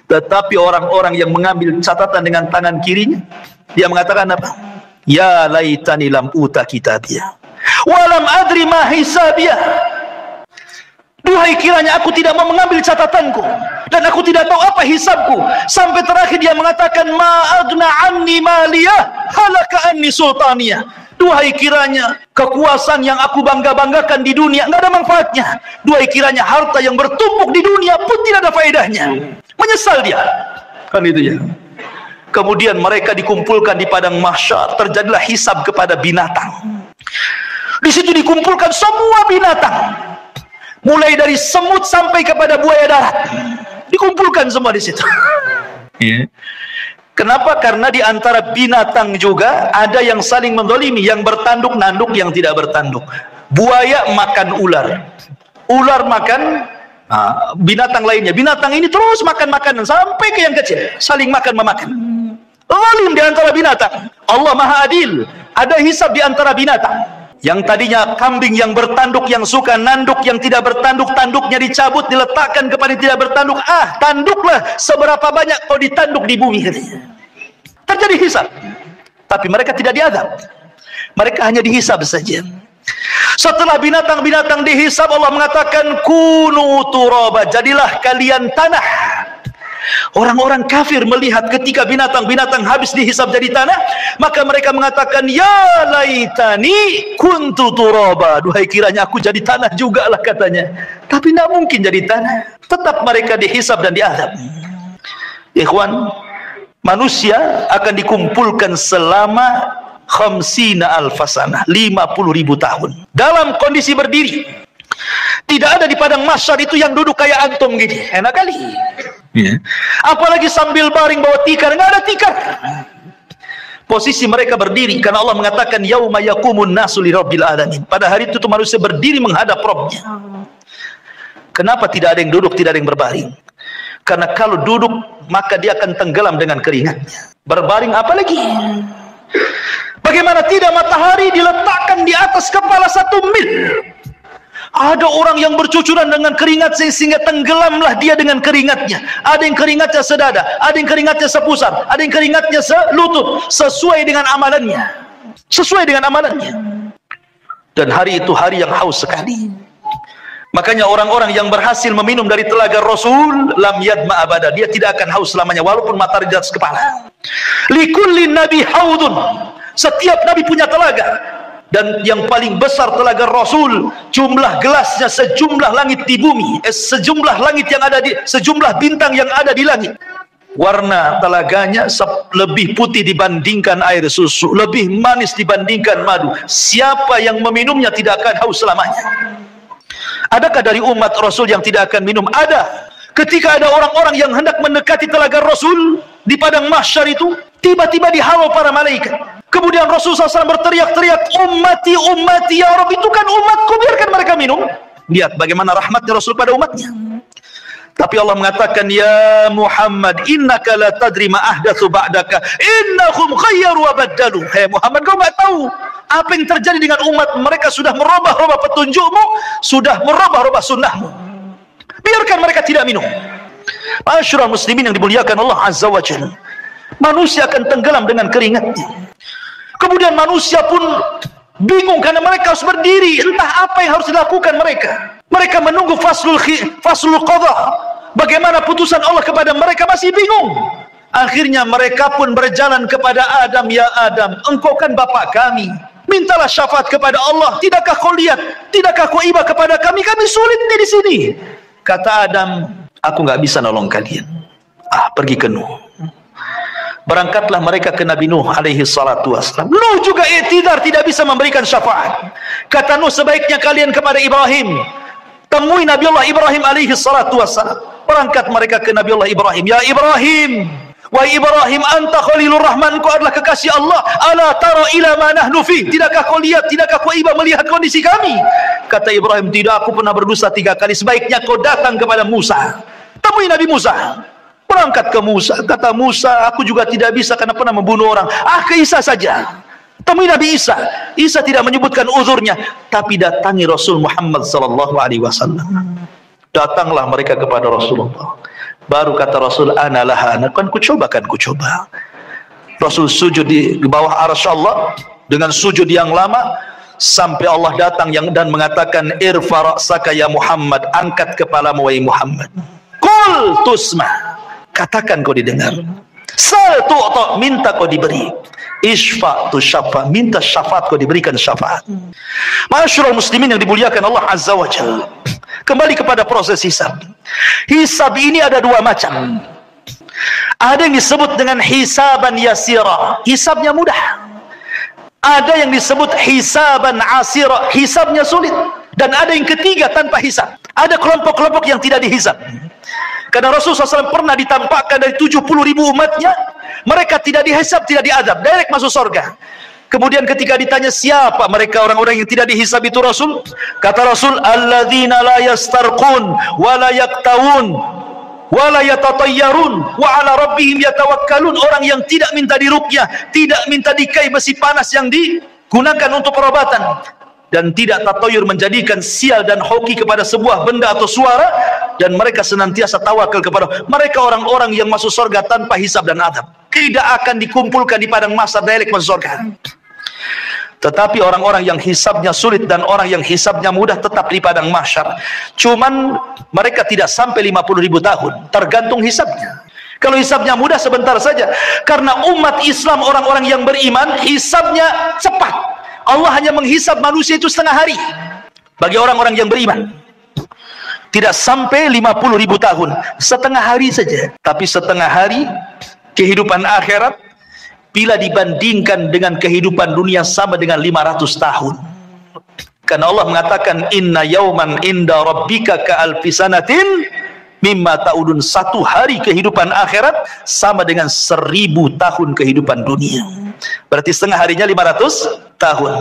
Tetapi orang-orang yang mengambil catatan dengan tangan kirinya, dia mengatakan apa? Ya laitani lam uta kitabiyah walam adri ma hisabiyah. Duhai kiranya aku tidak mau mengambil catatanku dan aku tidak tahu apa hisabku. Sampai terakhir dia mengatakan, ma agna anni maliyah halaka anni sultaniyah. Duhai kiranya kekuasaan yang aku bangga-banggakan di dunia enggak ada manfaatnya. Duhai kiranya harta yang bertumpuk di dunia pun tidak ada faedahnya. Menyesal dia. Kan itu ya. Kemudian mereka dikumpulkan di padang mahsyar, terjadilah hisab kepada binatang. Di situ dikumpulkan semua binatang, mulai dari semut sampai kepada buaya darat, dikumpulkan semua di situ. Kenapa? Karena di antara binatang juga ada yang saling menzalimi, yang bertanduk nanduk, yang tidak bertanduk. Buaya makan ular, ular makan binatang lainnya. Binatang ini terus makan makanan sampai ke yang kecil, saling makan memakan. Zalim di antara binatang. Allah Maha Adil. Ada hisab di antara binatang. Yang tadinya kambing yang bertanduk, yang suka nanduk, yang tidak bertanduk, tanduknya dicabut, diletakkan kepada yang tidak bertanduk. Tanduklah seberapa banyak kau ditanduk di bumi. Terjadi hisab. Tapi mereka tidak diadab. Mereka hanya dihisab saja. Setelah binatang-binatang dihisab, Allah mengatakan, kunu turaba, jadilah kalian tanah. Orang-orang kafir melihat ketika binatang-binatang habis dihisab jadi tanah, maka mereka mengatakan, ya laitani kuntu turaba. Duhai kiranya aku jadi tanah juga lah, katanya. Tapi tidak mungkin jadi tanah. Tetap mereka dihisab dan diazab. Ikhwan, manusia akan dikumpulkan selama 50.000 sanah, 50.000 tahun, dalam kondisi berdiri. Tidak ada di padang mahsyar itu yang duduk kayak antum gini, enak kali. Apalagi sambil baring bawa tikar, nggak ada tikar. Posisi mereka berdiri karena Allah mengatakan yauma yaqumun nasu lirabbil alamin. Pada hari itu manusia berdiri menghadap Rabbnya. Kenapa tidak ada yang duduk, tidak ada yang berbaring? Karena kalau duduk maka dia akan tenggelam dengan keringatnya. Berbaring apalagi? Bagaimana tidak, matahari diletakkan di atas kepala 1 mil. Ada orang yang bercucuran dengan keringat sehingga tenggelamlah dia dengan keringatnya. Ada yang keringatnya sedada, ada yang keringatnya sepusar, ada yang keringatnya selutut, sesuai dengan amalannya. Sesuai dengan amalannya. Dan hari itu hari yang haus sekali. Makanya orang-orang yang berhasil meminum dari telaga Rasul, lam yadma abada, dia tidak akan haus selamanya walaupun matahari di atas kepala. Likulli nabi haudun. Setiap nabi punya telaga. Dan yang paling besar telaga Rasul, jumlah gelasnya sejumlah langit di bumi, sejumlah langit yang ada di, sejumlah bintang yang ada di langit. Warna telaganya lebih putih dibandingkan air susu, lebih manis dibandingkan madu. Siapa yang meminumnya tidak akan haus selamanya. Adakah dari umat Rasul yang tidak akan minum? Ada. Ketika ada orang-orang yang hendak mendekati telaga Rasul di padang mahsyar itu, tiba-tiba dihalau para malaikat. Kemudian Rasulullah SAW berteriak-teriak, ummati, ummati, ya Rabb, itu kan umatku, biarkan mereka minum. Lihat bagaimana rahmatnya Rasul pada umatnya. Tapi Allah mengatakan, ya Muhammad, innaka la tadri ma ahdatsu ba'daka, innahum ghayyaru wa baddalu. Hai Muhammad, kau enggak tahu apa yang terjadi dengan umat mereka, sudah merubah-rubah petunjukmu, sudah merubah-rubah sunnahmu. Biarkan mereka tidak minum. Ma'asyiral muslimin yang dimuliakan Allah Azza wa Jalla, manusia akan tenggelam dengan keringatnya. Kemudian manusia pun bingung karena mereka harus berdiri, entah apa yang harus dilakukan mereka. Mereka menunggu faslul qadha. Bagaimana putusan Allah kepada mereka, masih bingung. Akhirnya mereka pun berjalan kepada Adam, ya Adam, engkau kan bapak kami. Mintalah syafaat kepada Allah. Tidakkah kau lihat? Tidakkah kau iba kepada kami? Kami sulit di sini. Kata Adam, aku nggak bisa nolong kalian. Pergi ke Nuh. Berangkatlah mereka ke Nabi Nuh alaihi salatu wassalam. Nuh juga i'tidar, tidak bisa memberikan syafaat. Kata Nuh, sebaiknya kalian kepada Ibrahim. Temui Nabi Allah Ibrahim alaihi salatu wassalam. Berangkat mereka ke Nabi Allah Ibrahim. Ya Ibrahim, wahai Ibrahim, anta Khalilur Rahman, kau adalah kekasih Allah. Ala tara ila ma nahnu fi, tidakkah kau lihat, tidakkah kau iba melihat kondisi kami? Kata Ibrahim, tidak, aku pernah berdosa 3 kali. Sebaiknya kau datang kepada Musa, temui Nabi Musa. Berangkat ke Musa. Kata Musa, aku juga tidak bisa karena pernah membunuh orang. Ke Isa saja, temui Nabi Isa. Isa tidak menyebutkan uzurnya, tapi datangi Rasul Muhammad sallallahu alaihi wasallam. Datanglah mereka kepada Rasulullah. Baru kata Rasul, ana laha, kan ku coba. Rasul sujud di bawah arsy Allah dengan sujud yang lama, sampai Allah datang dan mengatakan, irfa ra'saka ya Muhammad, angkat kepalamu wahai Muhammad. Qul tusma, katakan kau didengar. Sal tu'ta, minta kau diberi. Isfa tu syafa, minta syafaat kau diberikan syafaat. Ma'asyiral muslimin yang dimuliakan Allah Azza wa Jalla, kembali kepada proses hisab. Hisab ini ada 2 macam. Ada yang disebut dengan hisaban yasira, hisabnya mudah. Ada yang disebut hisaban asira, hisabnya sulit. Dan ada yang ketiga, tanpa hisab. Ada kelompok-kelompok yang tidak dihisab. Karena Rasulullah SAW pernah ditampakkan dari 70.000 umatnya, mereka tidak dihisab, tidak diadab, direct masuk surga. Kemudian ketika ditanya siapa mereka orang-orang yang tidak dihisab itu Rasul, kata Rasul, alladzina la yastarqun wa la yaktawun wa la yatatayyarun wa ala rabbihim yatawakkalun. Orang yang tidak minta diruqyah, tidak minta dikai besi panas yang digunakan untuk perobatan, dan tidak tatayur menjadikan sial dan hoki kepada sebuah benda atau suara, dan mereka senantiasa tawakal kepada mereka. Orang-orang yang masuk surga tanpa hisab dan adab, tidak akan dikumpulkan di padang mahsyar, direct masuk surga. Tetapi orang-orang yang hisabnya sulit dan orang yang hisabnya mudah tetap di padang mahsyar. Cuman mereka tidak sampai 50.000 tahun, tergantung hisabnya. Kalau hisabnya mudah sebentar saja, karena umat Islam, orang-orang yang beriman, hisabnya cepat. Allah hanya menghisab manusia itu setengah hari. Bagi orang-orang yang beriman, tidak sampai 50.000 tahun, setengah hari saja. Tapi setengah hari kehidupan akhirat, bila dibandingkan dengan kehidupan dunia, sama dengan 500 tahun. Karena Allah mengatakan, inna yauman inda rabbika ka alfi sanatin mimma ta'udun. 1 hari kehidupan akhirat sama dengan 1000 tahun kehidupan dunia. Berarti setengah harinya 500 tahun.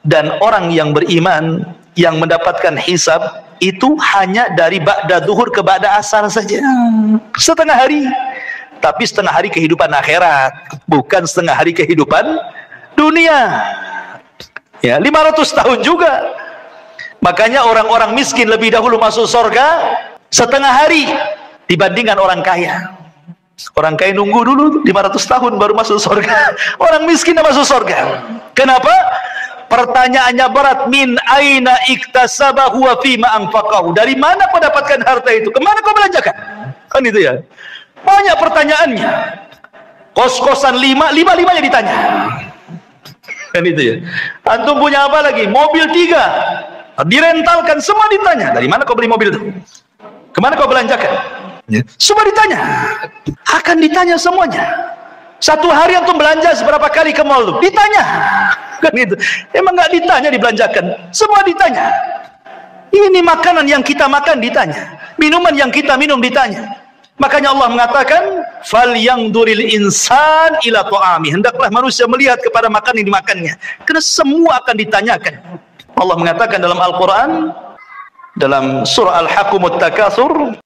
Dan orang yang beriman yang mendapatkan hisab itu hanya dari ba'da zuhur ke ba'da asar saja, setengah hari. Tapi setengah hari kehidupan akhirat, bukan setengah hari kehidupan dunia. Ya, 500 tahun juga. Makanya orang-orang miskin lebih dahulu masuk surga setengah hari dibandingkan orang kaya. Orang kaya nunggu dulu 500 tahun baru masuk surga. Orang miskin masuk surga. Kenapa? Pertanyaannya berat. Min aina iktasabahu wa fima anfaqahu. Dari mana kau dapatkan harta itu? Kemana kau belanjakan? Kan itu ya. Banyak pertanyaannya. Kos-kosan 5-5-nya ditanya. Kan itu ya. Antum punya apa lagi? Mobil 3. Direntalkan, semua ditanya. Dari mana kau beli mobil itu? Kemana kau belanjakan? Ya. Semua ditanya. Akan ditanya semuanya. 1 hari antum belanja seberapa kali ke mall itu? Ditanya. Kan itu. Emang nggak ditanya dibelanjakan? Semua ditanya. Ini makanan yang kita makan ditanya. Minuman yang kita minum ditanya. Makanya Allah mengatakan, falyangduril insan ila ta'ami. Hendaklah manusia melihat kepada makan yang dimakannya. Karena semua akan ditanyakan. Allah mengatakan dalam Al-Quran, dalam surah Al-Hakumut Takatsur,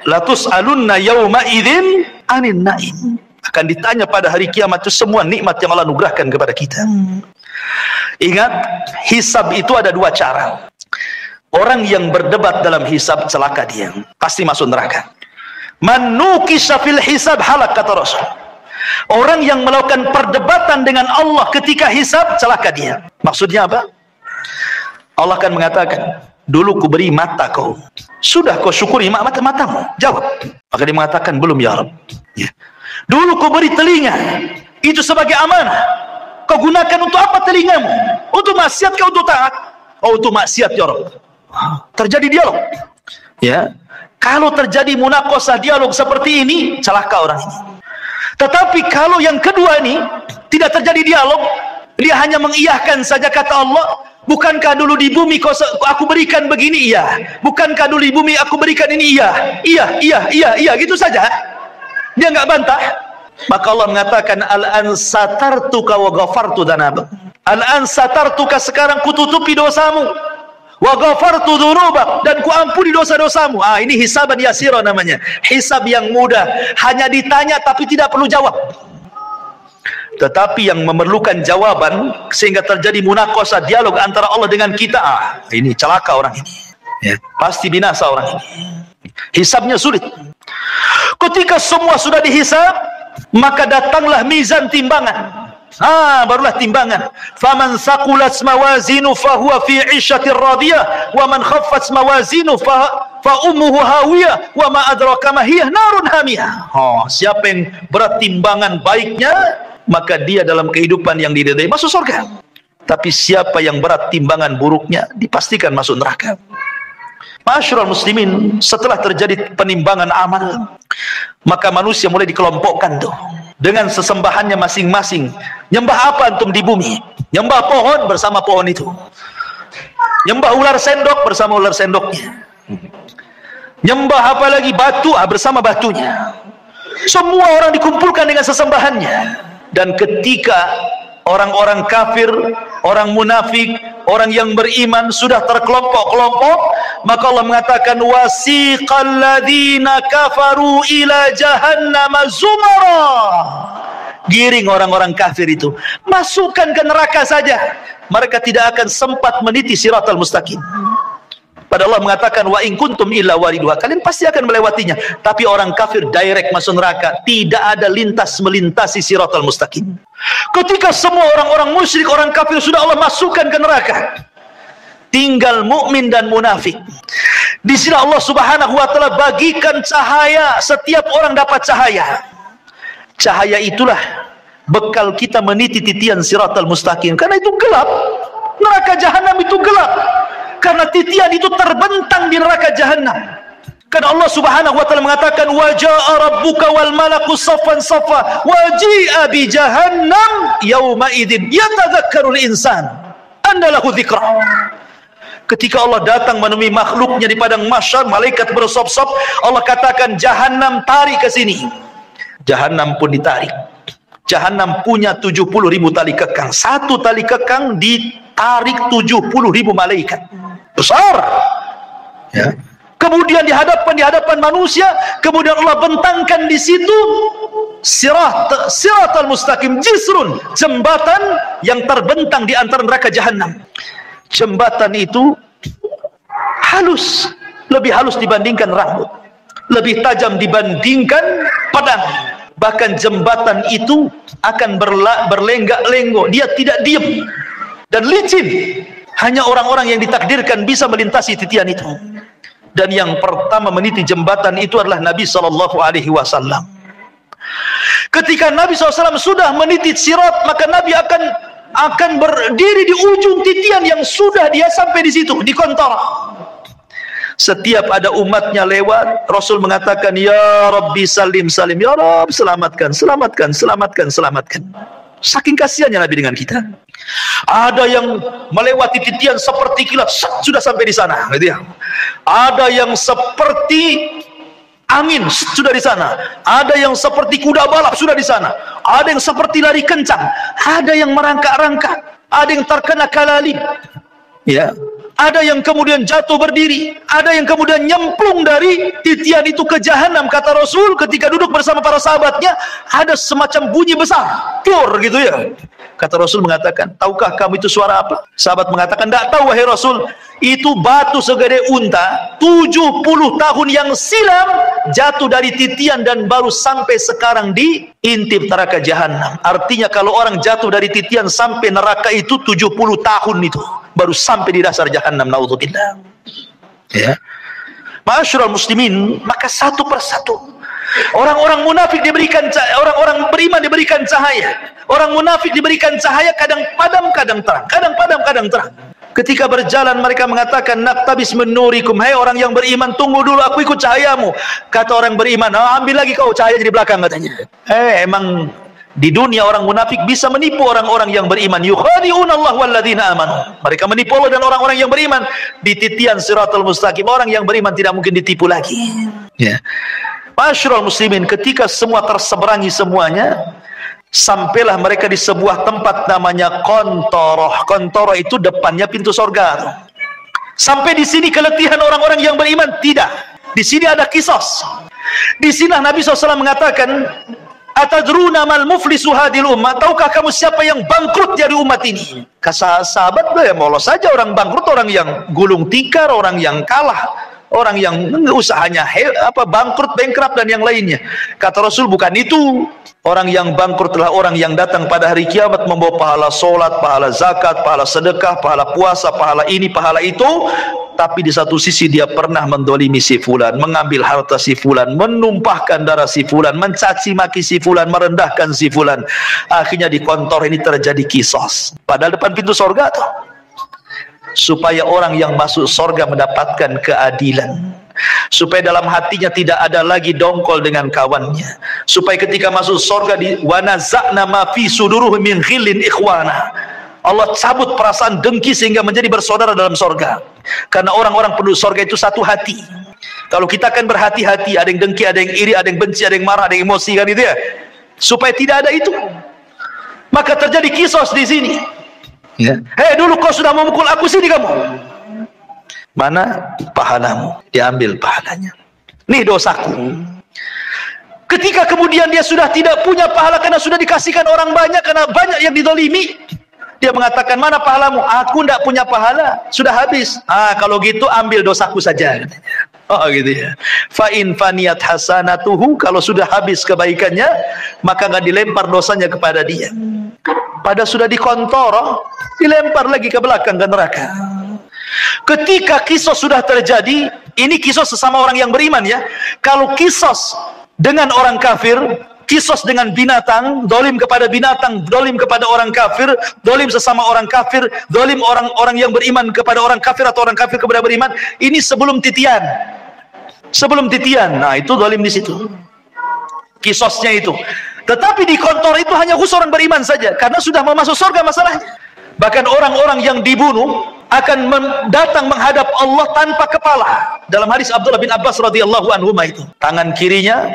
la tus'alunna yawma idzin 'anil na'im. Akan ditanya pada hari kiamat itu semua nikmat yang Allah anugerahkan kepada kita. Ingat, hisab itu ada 2 cara. Orang yang berdebat dalam hisab celaka dia, pasti masuk neraka. Man nukisha fil hisab halak, kata Rasul. Orang yang melakukan perdebatan dengan Allah ketika hisab, celaka dia. Maksudnya apa? Allah akan mengatakan, dulu ku beri mata kau, sudah kau syukuri matamu? Jawab. Maka dia mengatakan, belum ya Rabb. Ya. Dulu ku beri telinga, itu sebagai amanah. Kau gunakan untuk apa telingamu? Untuk maksiat kau, untuk taat? Oh, untuk maksiat ya Rabb. Terjadi dialog. Ya. Kalau terjadi munaqashah, dialog seperti ini, celaka orang ini. Tetapi kalau yang kedua ini tidak terjadi dialog, dia hanya mengiyahkan saja kata Allah, Bukankah dulu di bumi aku berikan begini? Iya. Bukankah dulu di bumi aku berikan ini? Iya. Iya. Gitu saja. Dia nggak bantah. Maka Allah mengatakan, al-an satartuka wa ghafartu dzanabak. Al-an satartuka, sekarang kututupi dosamu. Wa ghafartu dzunubak, dan ku ampuni dosa-dosamu. Ini hisaban yasira namanya. Hisab yang mudah, hanya ditanya tapi tidak perlu jawab. Tetapi yang memerlukan jawaban sehingga terjadi munaqashah, dialog antara Allah dengan kita, ini celaka orang ini. Ya, pasti binasa orang ini. Hisabnya sulit. Ketika semua sudah dihisab, maka datanglah mizan timbangan. Barulah timbangan. Faman thaqulat mawazinu fahuwa fi 'ishatir radiyah wa man khaffat mawazinu fa ummuhu hawiyah wa ma adraka ma hiya narun hamiyah. Siapa yang berat timbangan baiknya, maka dia dalam kehidupan yang diridai masuk surga. Tapi siapa yang berat timbangan buruknya, dipastikan masuk neraka. Ma'asyiral muslimin, setelah terjadi penimbangan amal, maka manusia mulai dikelompokkan tuh dengan sesembahannya masing-masing. Nyembah apa antum di bumi? Nyembah pohon, bersama pohon itu. Nyembah ular sendok, bersama ular sendoknya. Nyembah apa lagi? Batu, bersama batunya. Semua orang dikumpulkan dengan sesembahannya. Dan ketika orang-orang kafir, orang munafik, orang yang beriman sudah terkelompok-kelompok, maka Allah mengatakan, wasiqal ladzina kafaru ila jahannam zumara. Giring orang-orang kafir itu, masukkan ke neraka saja. Mereka tidak akan sempat meniti siratal mustaqim. Padahal Allah mengatakan, wa in kuntum illa wariduha, kalian pasti akan melewatinya. Tapi orang kafir direct masuk neraka, tidak ada lintas melintasi siratal mustaqim. Ketika semua orang-orang musyrik, orang kafir sudah Allah masukkan ke neraka, tinggal mukmin dan munafik. Di sini Allah Subhanahu wa taala bagikan cahaya, setiap orang dapat cahaya. Cahaya itulah bekal kita meniti titian siratal mustaqim. Karena itu gelap. Neraka jahanam itu gelap. Karena titian itu terbentang di neraka jahanam. Karena Allah Subhanahu wa taala mengatakan, wa jaa rabbuka wal malaku saffan saffa wa ji'a bi jahannam yauma idzin yatadzakkarul insan andalahu dzikra. Ketika Allah datang menemui makhluknya di padang mahsyar, malaikat bersop-sop, Allah katakan, jahanam tarik ke sini. Jahanam pun ditarik. Jahanam punya 70.000 tali kekang. Satu tali kekang ditarik 70.000 malaikat. Besar. Ya. Kemudian di hadapan manusia, kemudian Allah bentangkan di situ siratal mustaqim, jisrun, jembatan yang terbentang di antara neraka jahanam. Jembatan itu halus, lebih halus dibandingkan rambut, lebih tajam dibandingkan pedang. Bahkan jembatan itu akan berlenggak-lenggok, dia tidak diam dan licin. Hanya orang-orang yang ditakdirkan bisa melintasi titian itu. Dan yang pertama meniti jembatan itu adalah Nabi SAW. Ketika Nabi SAW sudah meniti sirat, maka Nabi akan berdiri di ujung titian yang sudah dia sampai di situ, di kontara. Setiap ada umatnya lewat, Rasul mengatakan, ya Rabbi salim salim, ya Rabb selamatkan, selamatkan, selamatkan, selamatkan. Saking kasihannya Nabi dengan kita. Ada yang melewati titian seperti kilat, sudah sampai di sana, gitu ya. Ada yang seperti angin, sudah di sana. Ada yang seperti kuda balap, sudah di sana. Ada yang seperti lari kencang. Ada yang merangkak-rangkak. Ada yang terkena kalalib. Ya. Ada yang kemudian jatuh berdiri, ada yang kemudian nyemplung dari titian itu ke jahanam. Kata Rasul ketika duduk bersama para sahabatnya, ada semacam bunyi besar, tur gitu ya. Kata Rasul mengatakan, tahukah kamu itu suara apa? Sahabat mengatakan, tidak tahu wahai Rasul. Itu batu segede unta, 70 tahun yang silam jatuh dari titian dan baru sampai sekarang di intip neraka jahanam. Artinya kalau orang jatuh dari titian sampai neraka itu 70 tahun itu baru sampai di dasar jahanam, naudzubillah. Ya. Ma'asyiral muslimin, maka satu persatu orang-orang munafik diberikan cahaya, orang-orang beriman diberikan cahaya. Orang munafik diberikan cahaya, kadang padam, kadang terang, kadang padam, kadang terang. Ketika berjalan mereka mengatakan, naqtabis min nurikum, hai orang yang beriman, tunggu dulu, aku ikut cahayamu. Kata orang beriman, ambil lagi kau cahaya di belakang, katanya. Emang Di dunia orang munafik bisa menipu orang-orang yang beriman. Yukhadi'una Allah walladzina amanu. Mereka menipu Allah dan orang-orang yang beriman. Di titian siratal mustaqim, orang yang beriman tidak mungkin ditipu lagi. Ya. Masyarul muslimin, ketika semua terseberangi semuanya, sampailah mereka di sebuah tempat namanya Qantoroh. Qantoroh itu depannya pintu surga. Sampai di sini keletihan orang-orang yang beriman? Tidak. Di sini ada kisos. Di sini Nabi SAW mengatakan, atadruna mal muflisu hadil ummah, tahukah kamu siapa yang bangkrut dari umat ini? Kata sahabat, ya Allah saja orang bangkrut, orang yang gulung tikar, orang yang kalah, orang yang usahanya bangkrut, bankrupt dan yang lainnya. Kata Rasul, bukan itu. Orang yang bangkrut adalah orang yang datang pada hari kiamat membawa pahala solat, pahala zakat, pahala sedekah, pahala puasa, pahala ini, pahala itu, tapi di satu sisi dia pernah mendolimi si fulan, mengambil harta si fulan, menumpahkan darah si fulan, mencaci maki si fulan, merendahkan si fulan. Akhirnya di kantor ini terjadi kisos. Padahal depan pintu sorga tuh. Supaya orang yang masuk sorga mendapatkan keadilan. Supaya dalam hatinya tidak ada lagi dongkol dengan kawannya. Supaya ketika masuk sorga di wanaza'na ma fi suduruhum min ghillin ikhwana. Allah cabut perasaan dengki sehingga menjadi bersaudara dalam sorga. Karena orang-orang penduduk sorga itu satu hati. Kalau kita akan berhati-hati, ada yang dengki, ada yang iri, ada yang benci, ada yang marah, ada yang emosi, kan itu ya. Supaya tidak ada itu, maka terjadi kisos di sini. Ya. Hei, dulu kau sudah memukul aku, sini kamu. Mana pahalamu? Diambil pahalanya. Nih dosaku. Ketika kemudian dia sudah tidak punya pahala karena sudah dikasihkan orang banyak, karena banyak yang didolimi, dia mengatakan, mana pahalamu? Aku tidak punya pahala, sudah habis. Kalau gitu ambil dosaku saja. Oh gitu ya. Fa in faniyat hasanatuhu, kalau sudah habis kebaikannya, maka nggak dilempar dosanya kepada dia. Pada sudah dikontor, dilempar lagi ke belakang ke neraka. Ketika kisos sudah terjadi, ini kisos sesama orang yang beriman ya. Kalau kisos dengan orang kafir, kisos dengan binatang, dolim kepada binatang, dolim kepada orang kafir, dolim sesama orang kafir, dolim orang-orang yang beriman kepada orang kafir atau orang kafir kepada beriman, ini sebelum titian. Sebelum titian, nah itu dolim di situ. Kisosnya itu. Tetapi di kantor itu hanya khusus orang beriman saja, karena sudah mau masuk surga masalahnya. Bahkan orang-orang yang dibunuh akan datang menghadap Allah tanpa kepala. Dalam hadis Abdullah bin Abbas radhiyallahu anhu itu, tangan kirinya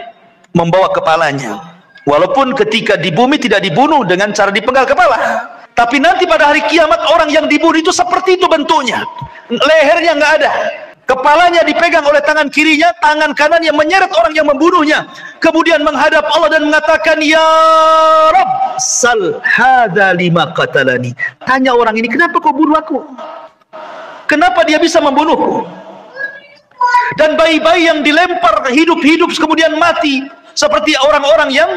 membawa kepalanya. Walaupun ketika di bumi tidak dibunuh dengan cara dipenggal kepala, tapi nanti pada hari kiamat orang yang dibunuh itu seperti itu bentuknya. Lehernya nggak ada, kepalanya dipegang oleh tangan kirinya, tangan kanannya menyeret orang yang membunuhnya, kemudian menghadap Allah dan mengatakan, ya Rabb, sal hadza lima qatalani. Tanya orang ini, kenapa kau bunuh aku? Kenapa dia bisa membunuhku? Dan bayi-bayi yang dilempar hidup-hidup kemudian mati, seperti orang-orang yang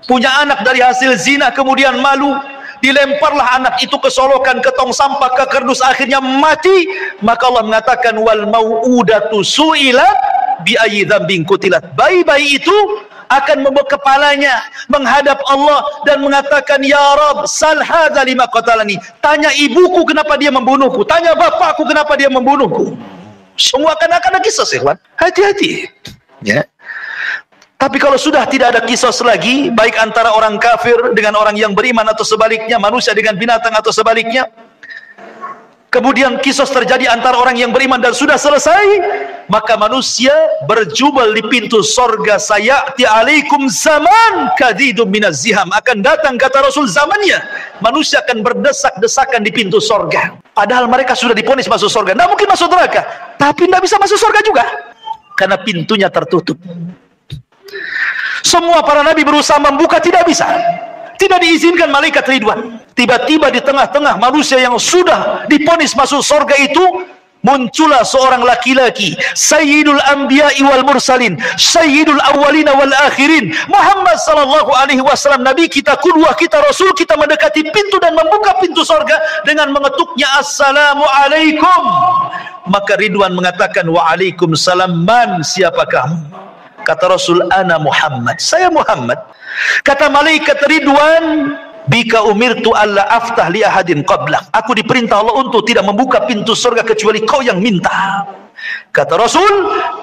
punya anak dari hasil zina kemudian malu, dilemparlah anak itu ke solokan, ke tong sampah, ke kerdus, akhirnya mati. Maka Allah mengatakan, wal mau'udatu su'ilat bi ayyi dzambin qutilat. Bayi-bayi itu akan membawa kepalanya menghadap Allah dan mengatakan, ya Rabb, sal hadza lima qatalani. Tanya ibuku kenapa dia membunuhku, tanya bapakku kenapa dia membunuhku. Semua akan ada kisah, ikhwan. Hati-hati ya. Tapi kalau sudah tidak ada kisos lagi, baik antara orang kafir dengan orang yang beriman atau sebaliknya, manusia dengan binatang atau sebaliknya, kemudian kisos terjadi antara orang yang beriman dan sudah selesai, maka manusia berjubel di pintu sorga. Sayati alaikum zaman kadidum minaz ziham. Akan datang, kata Rasul, zamannya manusia akan berdesak-desakan di pintu sorga. Padahal mereka sudah diponis masuk sorga, tidak mungkin masuk neraka, tapi tidak bisa masuk sorga juga karena pintunya tertutup. Semua para nabi berusaha membuka, tidak bisa. Tidak diizinkan malaikat Ridwan. Tiba-tiba di tengah-tengah manusia yang sudah diponis masuk surga itu, muncullah seorang laki-laki, Sayyidul Anbiya'i wal Mursalin, Sayyidul Awwalina wal Akhirin, Muhammad sallallahu alaihi wasallam, Nabi kita, qudwah kita, Rasul kita, mendekati pintu dan membuka pintu surga dengan mengetuknya, Assalamualaikum. Maka Ridwan mengatakan, Waalaikumsalam, man, siapa kamu? Kata Rasul, ana Muhammad, saya Muhammad. Kata malaikat Ridwan, bika umirtu alla aftah li ahadin qablak. Aku diperintah Allah untuk tidak membuka pintu surga kecuali kau yang minta. Kata Rasul,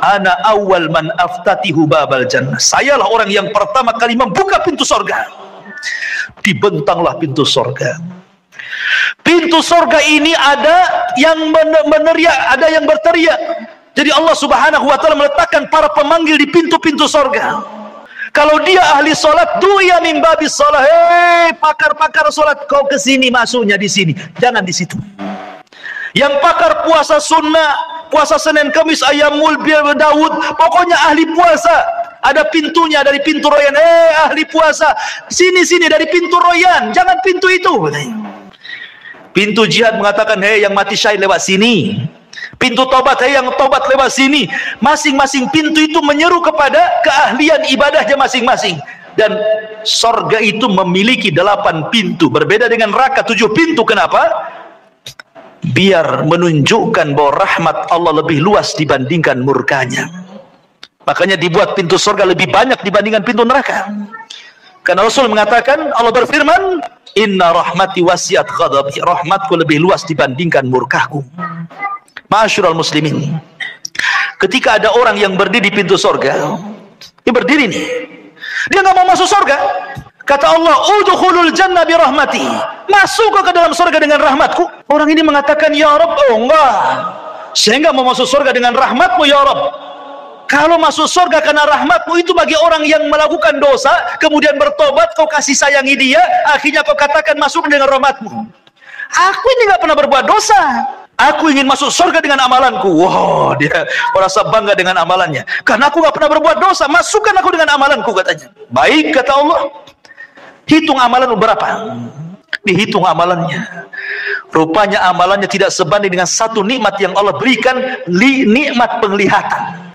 ana awal man aftatihu babal jannah. Sayalah orang yang pertama kali membuka pintu surga. dibentanglah pintu sorga. Pintu sorga ini ada yang meneriak, ada yang berteriak. Jadi Allah Subhanahu wa ta'ala meletakkan para pemanggil di pintu-pintu sorga. Kalau dia ahli solat, duya min babis solat. Hei pakar-pakar solat, kau ke sini, masuknya di sini, jangan di situ. Yang pakar puasa sunnah, puasa Senin Kamis, Ayyamul Bid, Daud, pokoknya ahli puasa, ada pintunya dari pintu royan. Ahli puasa, sini dari pintu royan, jangan pintu itu. Pintu jihad mengatakan, yang mati syahid lewat sini. Pintu tobat, yang tobat lewat sini. Masing-masing pintu itu menyeru kepada keahlian ibadahnya masing-masing. Dan sorga itu memiliki 8 pintu, berbeda dengan neraka 7 pintu. Kenapa? Biar menunjukkan bahwa rahmat Allah lebih luas dibandingkan murkanya. Makanya dibuat pintu sorga lebih banyak dibandingkan pintu neraka. Karena Rasul mengatakan, Allah berfirman, inna rahmati wasiat ghadabi, rahmatku lebih luas dibandingkan murkaku. Ma'asyiral muslimin, ketika ada orang yang berdiri di pintu sorga, dia berdiri nih, dia nggak mau masuk sorga. Kata Allah, udkhulul jannah bi rahmati, masuk ke dalam sorga dengan rahmatku. Orang ini mengatakan, ya Rabb, oh enggak, saya nggak mau masuk sorga dengan rahmatmu ya Rabb. Kalau masuk sorga karena rahmatmu itu bagi orang yang melakukan dosa, kemudian bertobat, kau kasih sayangi dia, akhirnya kau katakan masuk dengan rahmatmu. Aku ini nggak pernah berbuat dosa, aku ingin masuk surga dengan amalanku. Wow, dia merasa bangga dengan amalannya. Karena aku nggak pernah berbuat dosa, masukkan aku dengan amalanku, katanya. Baik, kata Allah. Hitung amalan berapa? Dihitung amalannya. Rupanya amalannya tidak sebanding dengan satu nikmat yang Allah berikan, nikmat penglihatan.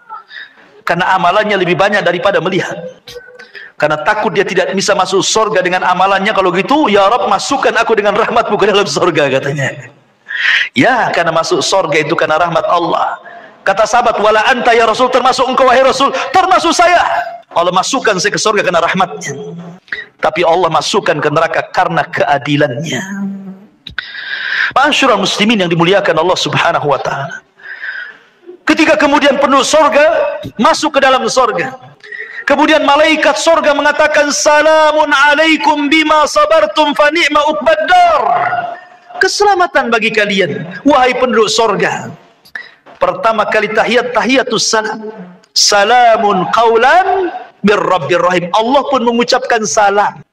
Karena amalannya lebih banyak daripada melihat. Karena takut dia tidak bisa masuk surga dengan amalannya. Kalau gitu, ya Rabb, masukkan aku dengan rahmatmu ke dalam surga, katanya. Ya, karena masuk surga itu karena rahmat Allah. Kata sahabat, wala anta ya Rasul, termasuk engkau wahai Rasul, termasuk saya. Allah masukkan saya ke surga karena rahmatnya. Tapi Allah masukkan ke neraka karena keadilannya. Ma'asyiral muslimin yang dimuliakan Allah Subhanahu wa ta'ala. Ketika kemudian penduduk surga masuk ke dalam surga, kemudian malaikat surga mengatakan, salamun alaikum bima sabartum fa ni'ma uqbad dar. Keselamatan bagi kalian, wahai penduduk surga. Pertama kali tahiyatus salam. Salamun qaulan bir rabbir rahim. Allah pun mengucapkan salam.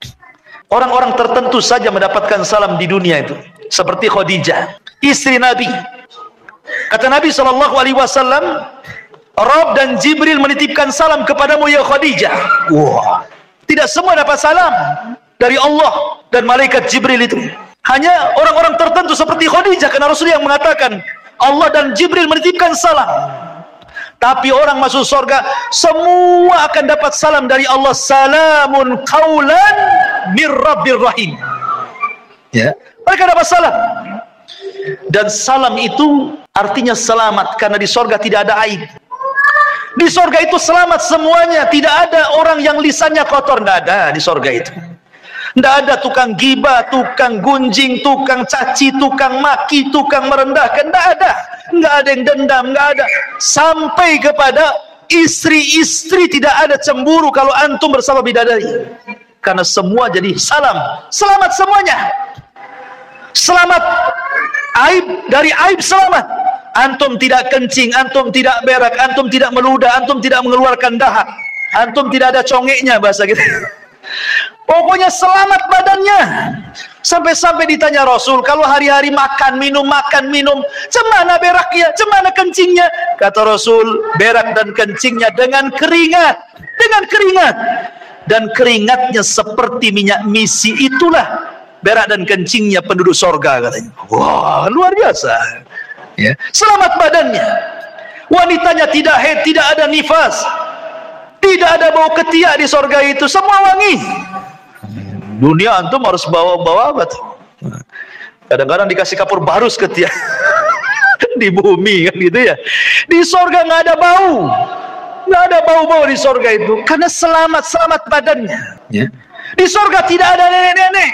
Orang-orang tertentu saja mendapatkan salam di dunia itu. Seperti Khadijah, istri Nabi. Kata Nabi SAW, Rabb dan Jibril menitipkan salam kepadamu ya Khadijah. Wah, tidak semua dapat salam dari Allah dan malaikat Jibril itu. Hanya orang-orang tertentu seperti Khadijah, karena Rasul yang mengatakan Allah dan Jibril menitipkan salam. Tapi orang masuk surga semua akan dapat salam dari Allah. Salamun qaulan mir rabbir rahim. Ya, mereka dapat salam. Dan salam itu artinya selamat, karena di surga tidak ada aib. Di surga itu selamat semuanya, tidak ada orang yang lisannya kotor, tidak ada di surga itu. Tidak ada tukang gibah, tukang gunjing, tukang caci, tukang maki, tukang merendahkan. Tidak ada. Nggak ada yang dendam, nggak ada. Sampai kepada istri-istri tidak ada cemburu kalau antum bersama bidadari. Karena semua jadi salam. Selamat semuanya. Selamat aib, dari aib selamat. Antum tidak kencing, antum tidak berak, antum tidak meludah, antum tidak mengeluarkan dahak, antum tidak ada congeknya, bahasa gitu. Pokoknya selamat badannya. Sampai-sampai ditanya Rasul, kalau hari-hari makan minum, cemana beraknya, cemana kencingnya? Kata Rasul, berak dan kencingnya dengan keringat, dan keringatnya seperti minyak misi. Itulah berak dan kencingnya penduduk sorga, katanya. Wah, luar biasa. Ya. Selamat badannya. Wanitanya tidak haid, tidak ada nifas, tidak ada bau ketiak di sorga itu, semua wangi. Dunia antum harus bawa apa tuh? Kadang-kadang dikasih kapur barus ketiak di bumi kan gitu ya. Di sorga nggak ada bau, nggak ada bau-bau di sorga itu, karena selamat badannya. Ya. Di sorga tidak ada nenek-nenek.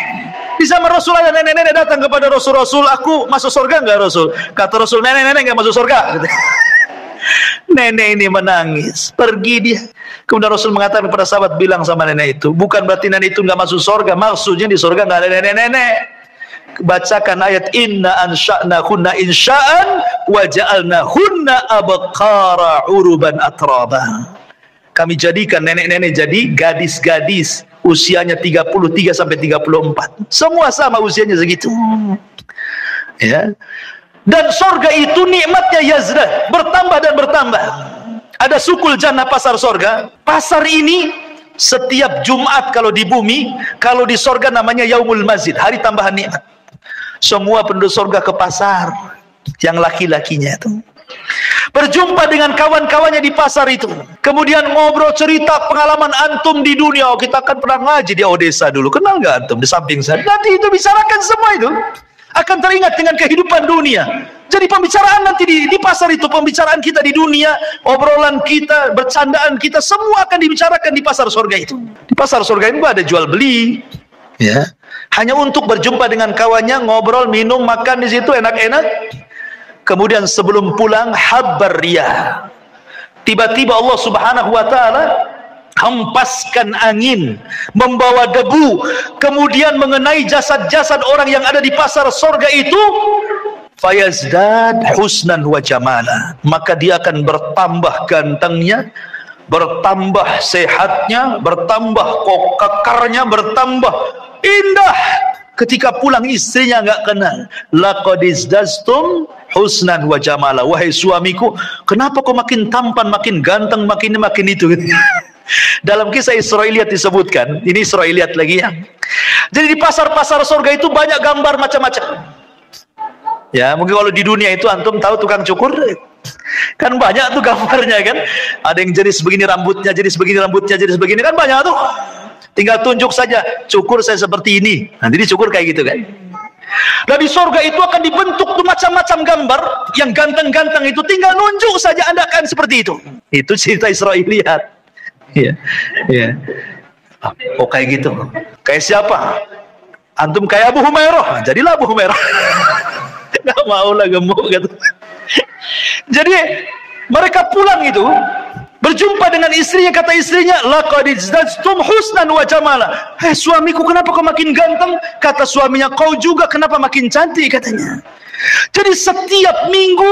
Di zaman Rasul ada nenek-nenek datang kepada Rasul, aku masuk surga nggak Rasul? Kata Rasul, nenek-nenek nggak masuk surga. Nenek ini menangis, pergi dia. Kemudian Rasul mengatakan kepada sahabat, bilang sama nenek itu, bukan berarti nenek itu nggak masuk surga, maksudnya di surga nggak ada nenek-nenek. Bacakan ayat inna ansha'nahunna insha'an wa ja'alnahunna abqara uruban atraba. Kami jadikan nenek-nenek jadi gadis-gadis usianya 33 sampai 34. Semua sama usianya segitu. Ya. Dan surga itu nikmatnya yazdah, bertambah dan bertambah. Ada sukul jannah, pasar surga. Pasar ini setiap Jumat kalau di bumi, kalau di surga namanya Yaumul Mazid, hari tambahan nikmat. Semua penduduk surga ke pasar, yang laki-lakinya itu berjumpa dengan kawan-kawannya di pasar itu, kemudian ngobrol cerita pengalaman antum di dunia. Oh, kita kan pernah ngaji di Odessa dulu, kenal nggak antum di samping saya? Nanti itu bicarakan semua itu akan teringat dengan kehidupan dunia. Jadi pembicaraan nanti di pasar itu, pembicaraan kita di dunia, obrolan kita, bercandaan kita, semua akan dibicarakan di pasar surga itu. Di pasar surga itu ada jual beli, ya, hanya untuk berjumpa dengan kawannya, ngobrol, minum, makan di situ enak-enak. Kemudian sebelum pulang, habar riyah. Tiba-tiba Allah Subhanahu wa taala hempaskan angin, membawa debu, kemudian mengenai jasad-jasad orang yang ada di pasar surga itu. Fayazdad husnan wa jamala, maka dia akan bertambah gantengnya, bertambah sehatnya, bertambah kekarnya, bertambah indah. Ketika pulang istrinya nggak kenal. Laqad izdastum husnan wa jamala. Wahai suamiku, kenapa kau makin tampan, makin ganteng, makin itu? Dalam kisah Israiliyat disebutkan, ini Israiliyat lagi ya. Jadi di pasar-pasar surga itu banyak gambar macam-macam. Ya, mungkin kalau di dunia itu antum tahu tukang cukur, kan banyak tuh gambarnya kan. Ada yang jadi sebegini rambutnya, jadi sebegini rambutnya, jadi sebegini, kan banyak tuh. Tinggal tunjuk saja, cukur saya seperti ini. Nanti dicukur kayak gitu kan. Nah di surga itu akan dibentuk tuh macam-macam gambar yang ganteng-ganteng itu, tinggal nunjuk saja Anda akan seperti itu. Itu cerita Israiliyat. Iya. Iya. Oh kayak gitu. Kayak siapa? Antum kayak Abu Humairah, jadilah Abu Humairah. Nggak mau lah, gemuk gitu. Jadi mereka pulang itu berjumpa dengan istrinya, kata istrinya, laqad izdastum husnan wa jamala. Hei suamiku, kenapa kau makin ganteng? Kata suaminya, kau juga kenapa makin cantik, katanya. Jadi setiap minggu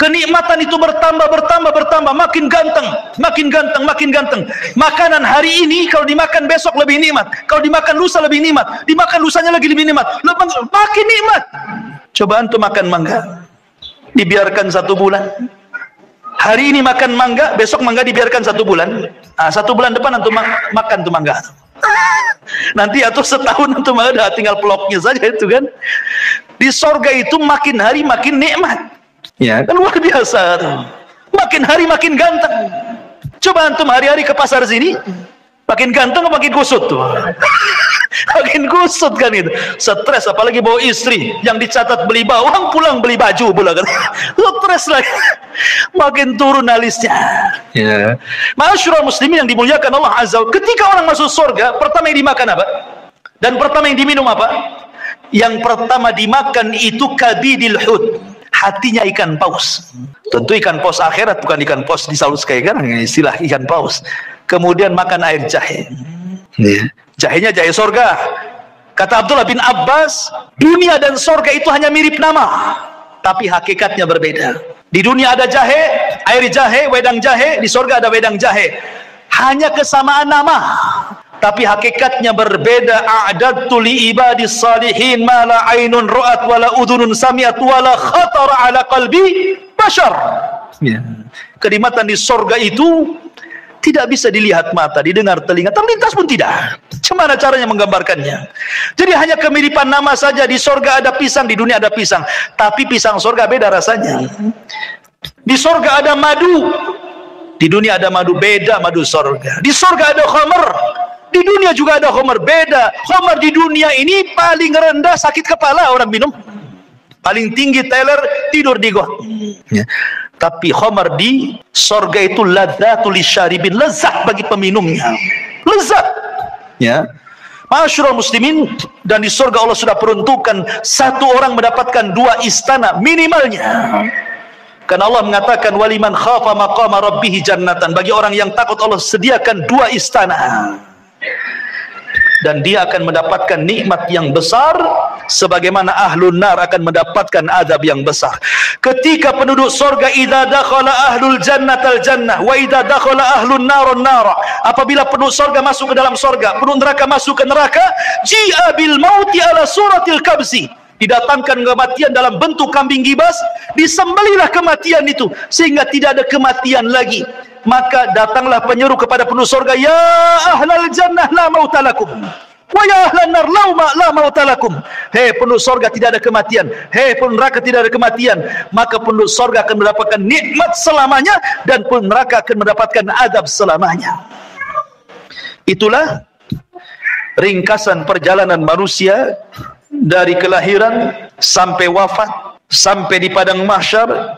kenikmatan itu bertambah, makin ganteng, makin ganteng, makin ganteng. Makanan hari ini kalau dimakan besok lebih nikmat, kalau dimakan lusa lebih nikmat, dimakan lusanya lagi lebih nikmat, makin nikmat. Coba antum makan mangga, dibiarkan 1 bulan. Hari ini makan mangga, besok mangga dibiarkan 1 bulan. 1 bulan depan antum makan tuh mangga. Nanti atau setahun antum ada tinggal peloknya saja itu kan. Di surga itu makin hari makin nikmat. Ya, kan luar biasa tuh. Makin hari makin ganteng. Coba antum hari-hari ke pasar sini, makin ganteng atau makin kusut tuh? Makin kusut kan itu. Stres, apalagi bawa istri yang dicatat beli bawang, pulang beli baju pula kan. Stres lagi. Makin turun alisnya. Ya. Ma'asyiral muslimin yang dimuliakan Allah Azza wa Jalla, ketika orang masuk surga, pertama yang dimakan apa? Dan pertama yang diminum apa? Yang pertama dimakan itu kabidil hud, hatinya ikan paus. Tentu ikan paus akhirat, bukan ikan paus di Saus kayak kan, istilah ikan paus. Kemudian makan air jahe. Ya. Jahenya jahe surga. Kata Abdullah bin Abbas, dunia dan surga itu hanya mirip nama, tapi hakikatnya berbeda. Di dunia ada jahe, air jahe, wedang jahe. Di surga ada wedang jahe. Hanya kesamaan nama, tapi hakikatnya berbeda. A'dadtu li ibadis salihin ma la ainun ra'at wa la udhunun sami'at wa la khatara ala qalbi bashar. Ya. Kenikmatan di surga itu tidak bisa dilihat mata, didengar telinga, terlintas pun tidak. Bagaimana caranya menggambarkannya? Jadi hanya kemiripan nama saja. Di surga ada pisang, di dunia ada pisang. Tapi pisang surga beda rasanya. Di surga ada madu, di dunia ada madu, beda madu surga. Di surga ada khamar, di dunia juga ada khamar, beda. Khamar di dunia ini paling rendah sakit kepala orang minum, paling tinggi teler tidur di got. Ya. Tapi khamar di surga itu ladzatul lisyaribin, lezat bagi peminumnya, lezat. Ya, ma'asyiral muslimin, dan di surga Allah sudah peruntukkan 1 orang mendapatkan 2 istana minimalnya. Karena Allah mengatakan waliman khafa maqama rabbih jannatan, bagi orang yang takut Allah sediakan 2 istana. Dan dia akan mendapatkan nikmat yang besar sebagaimana ahlun nar akan mendapatkan azab yang besar. Ketika penduduk surga idza dakhala ahlul jannatal jannah wa idza dakhala ahlun narun nara, apabila penduduk surga masuk ke dalam surga, penduduk neraka masuk ke neraka, ji'a bil mauti ala suratil kabsi, didatangkan kematian dalam bentuk kambing gibas, disembelihlah kematian itu sehingga tidak ada kematian lagi. Maka datanglah penyeru kepada penduduk surga, ya ahlal jannah la mautalakum wa ya ahlan nar la mautalakum. Hei penduduk surga, tidak ada kematian. Hei penduduk neraka, tidak ada kematian. Maka penduduk surga akan mendapatkan nikmat selamanya dan penduduk neraka akan mendapatkan azab selamanya. Itulah ringkasan perjalanan manusia dari kelahiran sampai wafat, sampai di padang mahsyar,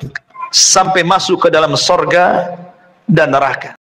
sampai masuk ke dalam surga dan neraka.